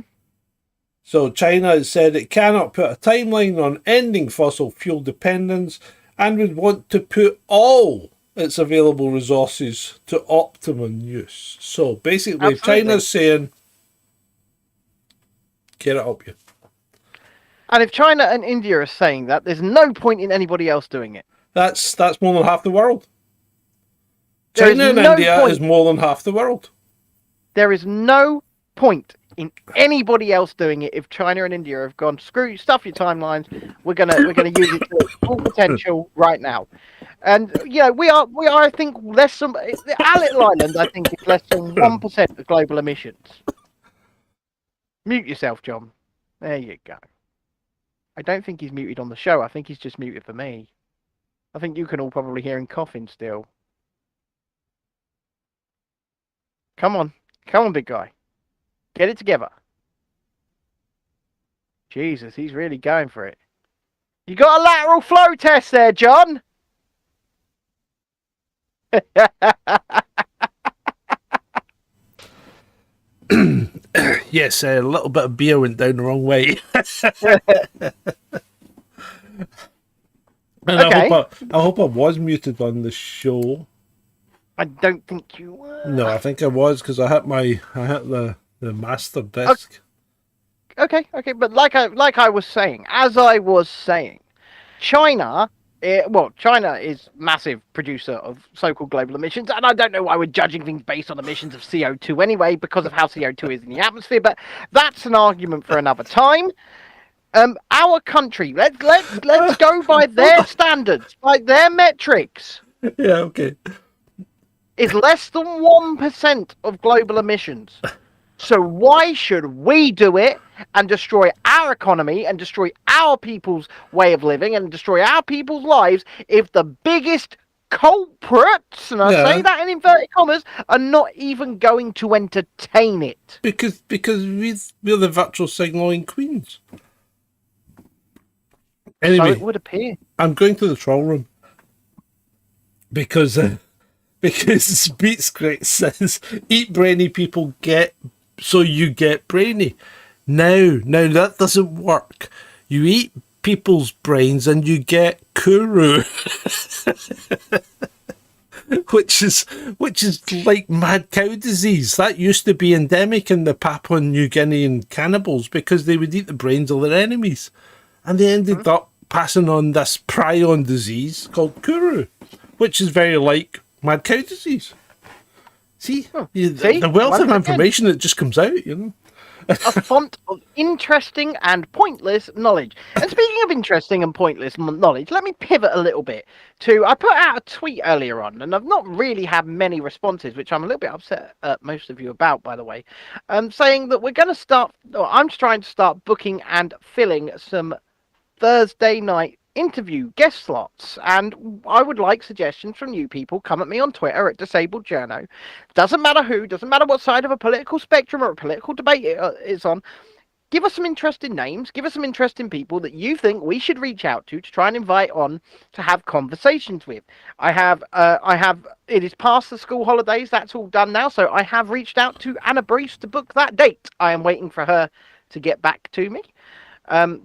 So China has said it cannot put a timeline on ending fossil fuel dependence and would want to put all its available resources to optimum use. So basically, China's saying, get it up you. And if China and India are saying that, there's no point in anybody else doing it. That's more than half the world. China and India is more than half the world. There is no point in anybody else doing it if China and India have gone, stuff your timelines. We're gonna use it to its full potential right now. And we are I think less than our little island. I think is less than 1% of global emissions. Mute yourself, John. There you go. I don't think he's muted on the show. I think he's just muted for me. I think you can all probably hear him coughing still. Come on, big guy. Get it together. Jesus, he's really going for it. You got a lateral flow test there, John. Yes, a little bit of beer went down the wrong way. And okay. I hope I was muted on the show. I don't think you were. No, I think I was because I hit the master disc. Okay, but like I was saying, China is massive producer of so-called global emissions, and I don't know why we're judging things based on emissions of CO2 anyway, because of how CO2 is in the atmosphere. But that's an argument for another time. Our country, let's go by their standards, by their metrics. Yeah, okay. Is less than 1% of global emissions. So why should we do it and destroy our economy and destroy our people's way of living and destroy our people's lives if the biggest culprits, and I say that in inverted commas, are not even going to entertain it? Because we're the virtual signalling queens. Anyway, so it would appear. I'm going to the troll room because Beats Great says, "Eat brainy people so you get brainy." Now that doesn't work. You eat people's brains and you get kuru, which is like mad cow disease. That used to be endemic in the Papua New Guinean cannibals because they would eat the brains of their enemies, and they ended up passing on this prion disease called kuru, which is very like mad cow disease. See? The wealth of information that just comes out, A font of interesting and pointless knowledge. And speaking of interesting and pointless knowledge, let me pivot a little bit I put out a tweet earlier on, and I've not really had many responses, which I'm a little bit upset at most of you about, by the way, saying that I'm trying to start booking and filling some Thursday night interview guest slots, and I would like suggestions from you people. Come at me on Twitter at Disabled Journo. Doesn't matter who, doesn't matter what side of a political spectrum or a political debate it's on. Give us some interesting names, give us some interesting people that you think we should reach out to try and invite on to have conversations with. I have, it is past the school holidays, that's all done now, so I have reached out to Anna Brees to book that date. I am waiting for her to get back to me.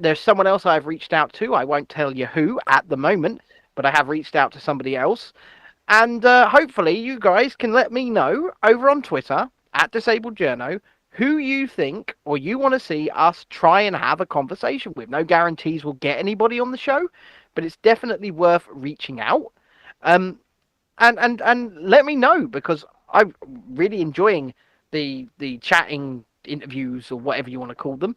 There's someone else I've reached out to, I won't tell you who at the moment, but I have reached out to somebody else. And hopefully you guys can let me know over on Twitter, at Disabled Journo, who you think or you want to see us try and have a conversation with. No guarantees we'll get anybody on the show, but it's definitely worth reaching out. And let me know, because I'm really enjoying the chatting interviews or whatever you want to call them.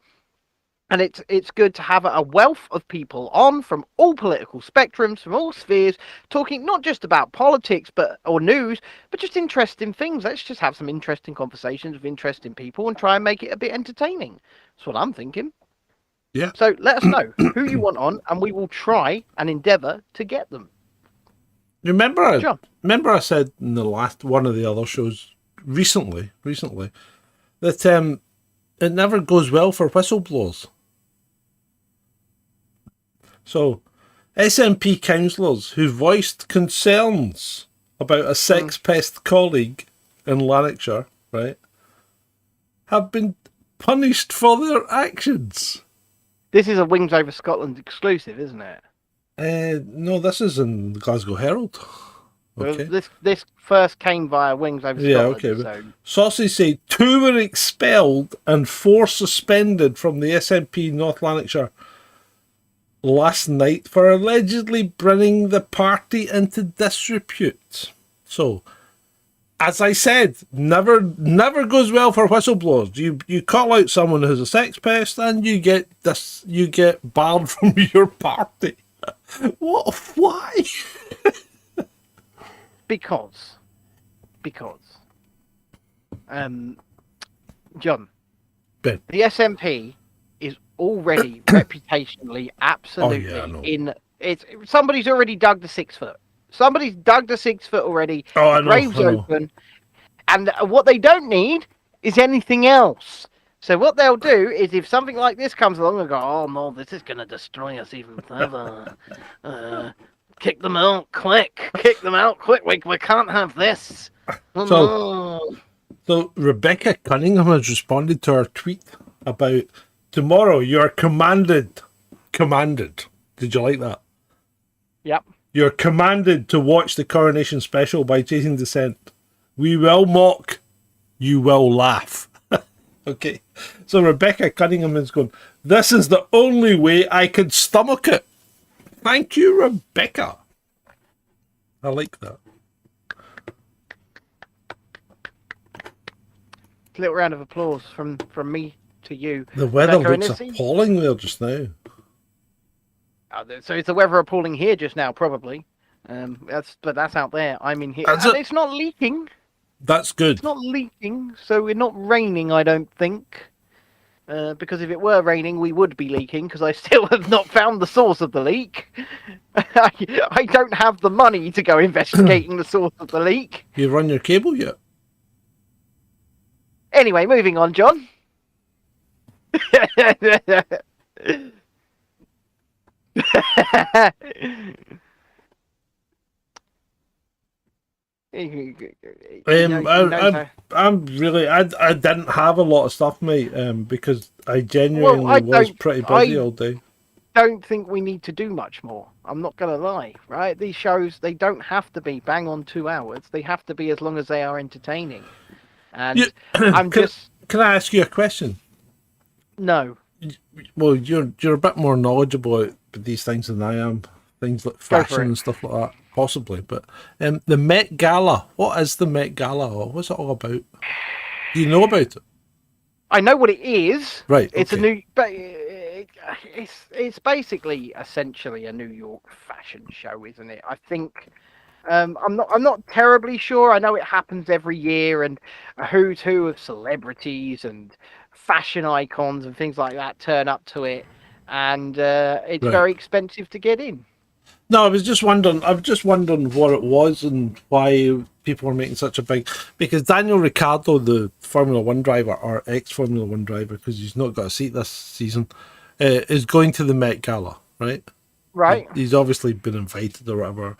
And it's good to have a wealth of people on from all political spectrums, from all spheres, talking not just about politics or news, but just interesting things. Let's just have some interesting conversations with interesting people and try and make it a bit entertaining. That's what I'm thinking. Yeah. So let us know who you want on, and we will try and endeavour to get them. Remember I said in the last one of the other shows recently that it never goes well for whistleblowers. So, SNP councillors who voiced concerns about a sex pest colleague in Lanarkshire, right, have been punished for their actions. This is a Wings Over Scotland exclusive, isn't it? No, this is in the Glasgow Herald. Okay. Well, this first came via Wings Over Scotland. Yeah, okay. So... Sources say 2 were expelled and 4 suspended from the SNP North Lanarkshire last night for allegedly bringing the party into disrepute. So, as I said, never goes well for whistleblowers. You call out someone who's a sex pest and you get barred from your party. What? Why? Because, John, Ben. the SNP is already reputationally absolutely somebody's already dug the 6 foot. Somebody's dug the 6 foot already. Oh, I the know, grave's I know. open, and what they don't need is anything else. So what they'll do is, if something like this comes along, they'll go, "Oh no, this is going to destroy us even further. Kick them out quick! Kick them out quick! We can't have this." So Rebecca Cunningham has responded to our tweet about tomorrow. You're commanded. Did you like that? Yep. You're commanded to watch the Coronation Special by Chasing Dissent. We will mock. You will laugh. Okay. So Rebecca Cunningham is going, this is the only way I could stomach it. Thank you, Rebecca. I like that. A little round of applause from me to you. The weather Rebecca, looks appalling there just now. So is the weather appalling here just now? Probably. That's out there. I'm in here. It's not leaking. That's good. It's not leaking, so we're not raining, I don't think. Because if it were raining, we would be leaking, because I still have not found the source of the leak. I don't have the money to go investigating the source of the leak. You run your cable yet? Anyway, moving on, John. I'm really, I didn't have a lot of stuff, mate, because I genuinely was pretty busy all day. Don't think we need to do much more. I'm not going to lie, right? These shows, they don't have to be bang on 2 hours. They have to be as long as they are entertaining. And Can I ask you a question? No. Well, you're a bit more knowledgeable about these things than I am. Things like fashion and stuff like that, possibly. But the Met Gala, what is the Met Gala? Or what's it all about? Do you know about it? I know what it is. Right. It's a new, but it's basically essentially a New York fashion show, isn't it? I think. I'm not terribly sure. I know it happens every year, and a who's who of celebrities and fashion icons and things like that turn up to it. and it's very expensive to get in. No, I was just wondering what it was and why people were making such a big. Because Daniel Ricciardo, the Formula One driver or ex-Formula One driver, because he's not got a seat this season, is going to the Met Gala, right? Right. He's obviously been invited or whatever,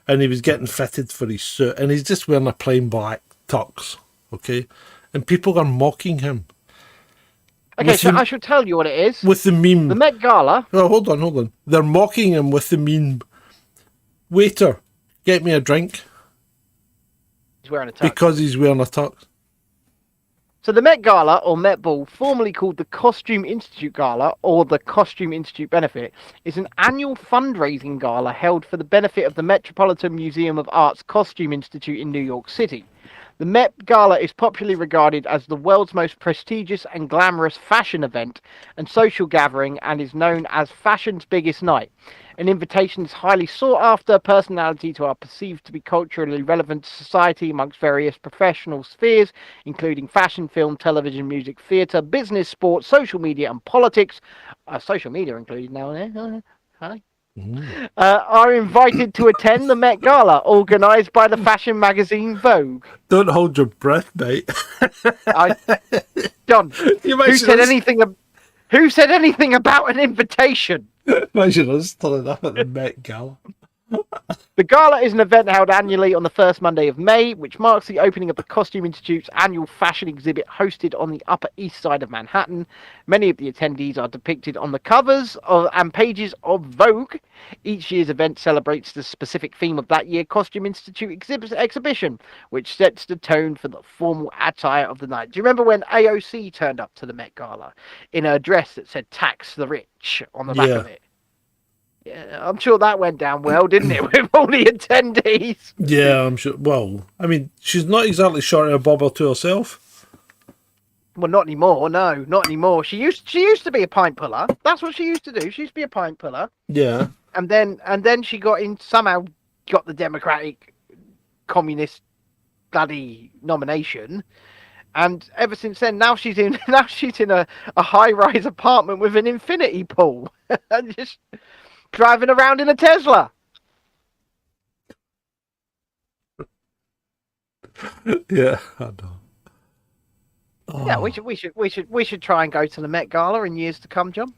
and he was getting fitted for his suit, and he's just wearing a plain black tux, okay? And people are mocking him. Okay, so I should tell you what it is. With the meme. The Met Gala. Oh, hold on. They're mocking him with the meme. Waiter, get me a drink. He's wearing a tux. Because he's wearing a tux. So the Met Gala, or Met Ball, formerly called the Costume Institute Gala, or the Costume Institute Benefit, is an annual fundraising gala held for the benefit of the Metropolitan Museum of Art's Costume Institute in New York City. The Met Gala is popularly regarded as the world's most prestigious and glamorous fashion event and social gathering, and is known as fashion's biggest night. An invitation is highly sought after personalities who are perceived to be culturally relevant to society amongst various professional spheres, including fashion, film, television, music, theatre, business, sports, social media, and politics. Social media included now and then. Hi. Are invited to attend the Met Gala, organised by the fashion magazine Vogue. Don't hold your breath, mate. John, who said anything about an invitation? Imagine us turning up at the Met Gala. The gala is an event held annually on the first Monday of May, which marks the opening of the Costume Institute's annual fashion exhibit hosted on the Upper East Side of Manhattan. Many of the attendees are depicted on the covers and pages of Vogue. Each year's event celebrates the specific theme of that year's Costume Institute exhibition, which sets the tone for the formal attire of the night. Do you remember when AOC turned up to the Met Gala in a dress that said "Tax the Rich" on the back of it? Yeah, I'm sure that went down well, didn't it, with all the attendees? Yeah, I'm sure. Well, I mean, she's not exactly short of a bobber to herself. Well, not anymore. No, not anymore. She used to be a pint puller. That's what she used to do. She used to be a pint puller. Yeah. And then she somehow got the Democratic Communist bloody nomination. And ever since then, now she's in a high-rise apartment with an infinity pool. And just driving around in a Tesla. Yeah, I know. Oh. Yeah, we should try and go to the Met Gala in years to come, John.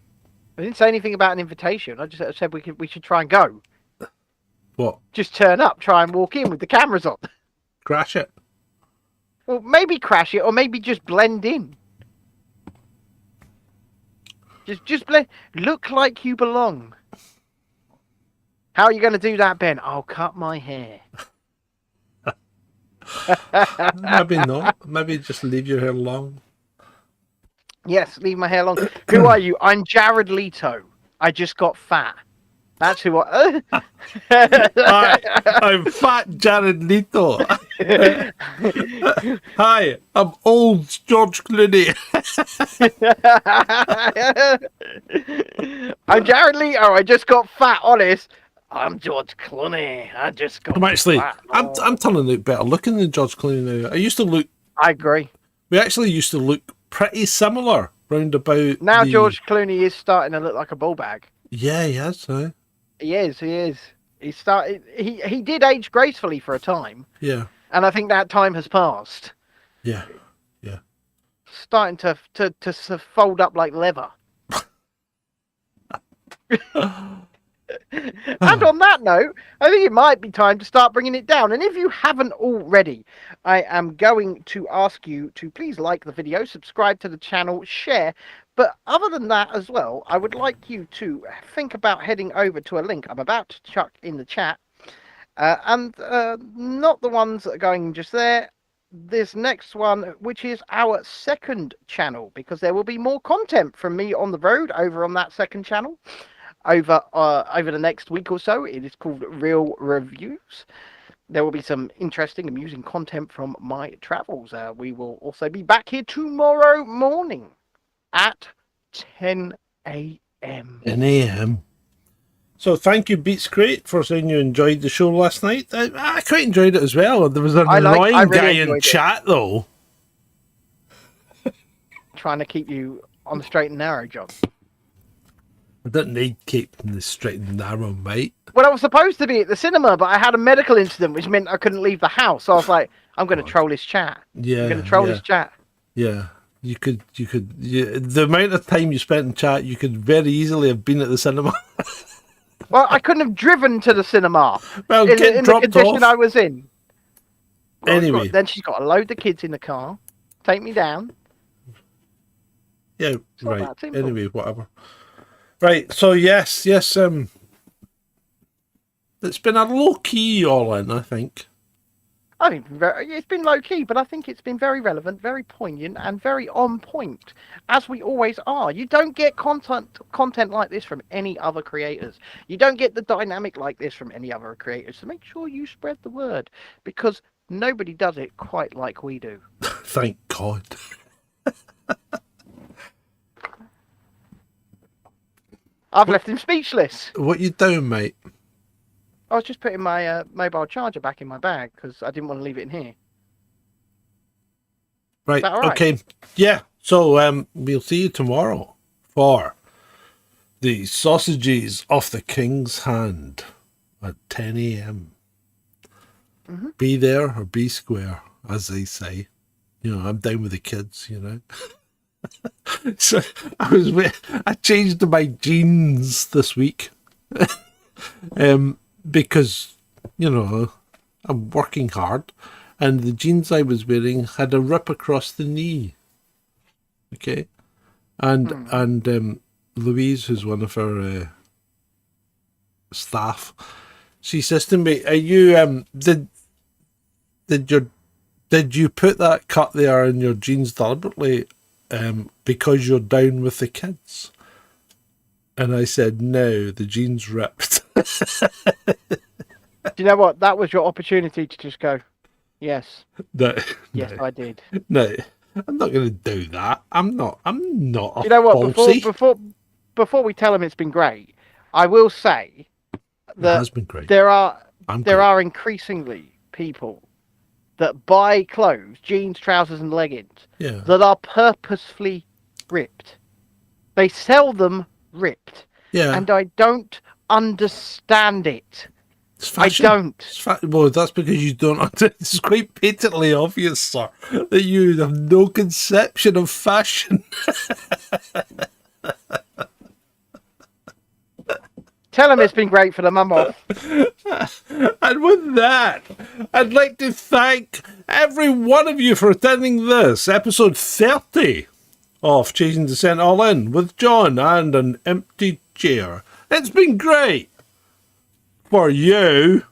I didn't say anything about an invitation. I just said we should try and go. What? Just turn up, try and walk in with the cameras on. Crash it. Well, maybe crash it, or maybe just blend in. Just blend. Look like you belong. How are you going to do that, Ben? I'll cut my hair. Maybe not. Maybe just leave your hair long. Yes, leave my hair long. Who are you? I'm Jared Leto. I just got fat. That's who I... I'm fat Jared Leto. Hi, I'm old George Clooney. I'm Jared Leto. I just got fat, honest. I'm George Clooney. I just got fat. I'm turning out better looking than George Clooney now. I agree. We actually used to look pretty similar round about. Now George Clooney is starting to look like a ball bag. Yeah, he is, huh? He is. He did age gracefully for a time. Yeah. And I think that time has passed. Yeah. Starting to fold up like leather. And on that note, I think it might be time to start bringing it down. And if you haven't already, I am going to ask you to please like the video, subscribe to the channel, share. But other than that as well, I would like you to think about heading over to a link I'm about to chuck in the chat. And not the ones that are going just there. This next one, which is our second channel, because there will be more content from me on the road over on that second channel. Over the next week or so. It is called Real Reviews. There will be some interesting, amusing content from my travels. We will also be back here tomorrow morning at 10 a.m. 10 a.m. So thank you, Beats Crate, for saying you enjoyed the show last night. I quite enjoyed it as well. There was an annoying guy in chat, though. Trying to keep you on the straight and narrow, John. I don't need keeping the straight and narrow, mate. Well, I was supposed to be at the cinema, but I had a medical incident, which meant I couldn't leave the house. So I was like, I'm going to troll this chat. Yeah, I'm going to troll this chat. Yeah, you could. The amount of time you spent in chat, you could very easily have been at the cinema. Well, I couldn't have driven to the cinema Well, in get the dropped condition off. I was in. Well, Anyway. then she's got to load the kids in the car, take me down. Yeah, not right. that simple. Anyway, whatever. Right, so yes. It's been a low-key all-in, I think. I think it's been low key, but I think it's been very relevant, very poignant, and very on point, as we always are. You don't get content like this from any other creators. You don't get the dynamic like this from any other creators. So make sure you spread the word, because nobody does it quite like we do. Thank God. I've left him speechless. What you doing, mate? I was just putting my mobile charger back in my bag because I didn't want to leave it in here. Right. Is that all right? Okay. Yeah. So we'll see you tomorrow for the sausages off the King's Hand at 10 a.m. Mm-hmm. Be there or be square, as they say. You know, I'm down with the kids. You know. So I changed my jeans this week. Because, you know, I'm working hard, and the jeans I was wearing had a rip across the knee. Okay, and Louise, who's one of our staff, she says to me, "Are you did you put that cut there in your jeans deliberately because you're down with the kids?" And I said, "No, the jeans ripped." Do you know what? That was your opportunity to just go, yes. No, Yes, no, I did. no, I'm not going to do that. I'm not. A You know what? Ballsy. Before we tell him it's been great, I will say that has been great. there are great. increasingly people that buy clothes, jeans, trousers, and leggings Yeah. that are purposefully ripped. They sell them ripped, Yeah. and I don't understand it. It's fashion. I don't. Well, that's because you don't. It's quite patently obvious, sir, that you have no conception of fashion. Tell him it's been great for the mum off. And with that, I'd like to thank every one of you for attending this episode 30 of Chasing Dissent All In with John and an empty chair. It's been great for you.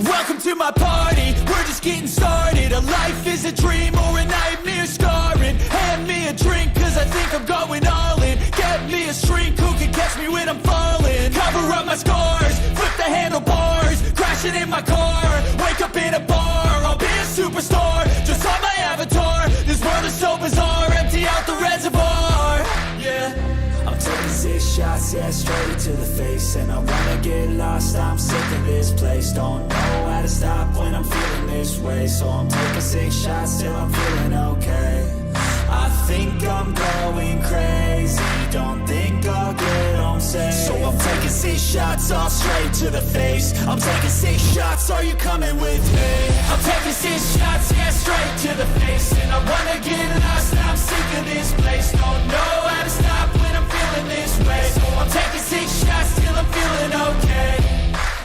Welcome to my party, we're just getting started. A life is a dream or a nightmare scarring. Hand me a drink cause I think I'm going all in. Get me a shrink who can catch me when I'm falling. Cover up my scars, flip the handlebars. Crashing in my car, wake up in a bar. I'll be a superstar, just on my avatar. This world is so bizarre, empty out the reservoir. Yeah, I'm taking 6 shots, yeah, straight to the face. And I wanna get lost, I'm sick of this place. Don't know how to stop when I'm feeling this way. So I'm taking 6 shots till I'm feeling okay. I think I'm going crazy, don't think I'll get home safe. So I'm taking 6 shots all straight to the face. I'm taking 6 shots, are you coming with me? I'm taking 6 shots, yeah, straight to the face. And I wanna get lost, I'm sick of this place. Don't know how to stop when I'm feeling this way. So I'm taking 6 shots till I'm feeling okay.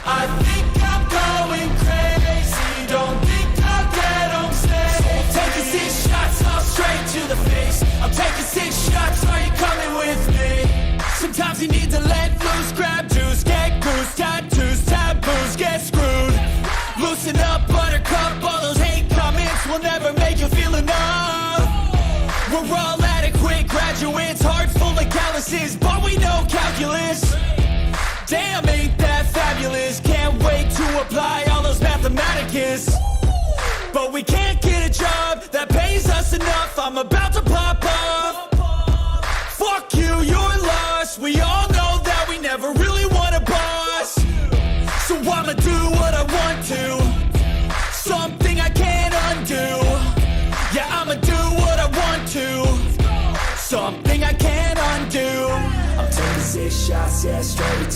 I think I'm going crazy, don't think I'll get home safe. So I'm taking 6 shots all straight to the face. I'm taking 6 shots, are you coming with me? Sometimes you need to let loose, grab juice, get goose, tattoos, taboos, get screwed. Loosen up, buttercup, all those hate comments will never make you feel enough. We're all adequate graduates, heart full of calluses, but we know calculus. Damn, ain't that fabulous? Can't wait to apply all those mathematicus. But we can't get a job that pays us enough. I'm about to pop off. Fuck you, you're lost. We all know that we never really want a boss. So I'ma do what I want to.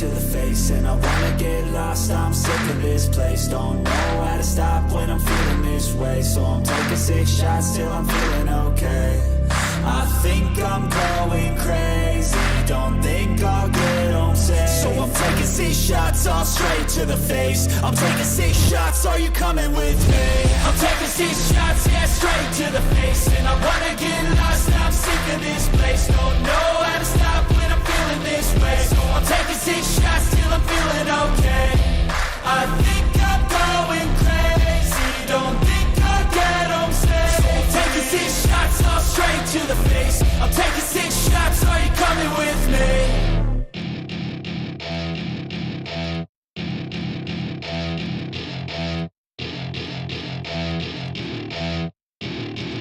to the face, and I wanna get lost. I'm sick of this place, don't know how to stop when I'm feeling this way. So I'm taking 6 shots till I'm feeling okay. I think I'm going crazy, don't think I'll get home safe. So I'm taking 6 shots all straight to the face. I'm taking 6 shots, are you coming with me? I'm taking 6 shots, yeah, straight to the face. And I wanna get lost, I'm sick of this place. Don't know how to stop when I'm feeling this way. So I'm taking 6 shots till I'm feeling okay. I think I'm going crazy, don't think I'll get home safe. So I'm taking 6 shots all straight to the face. I'm taking 6 shots, are you coming with me?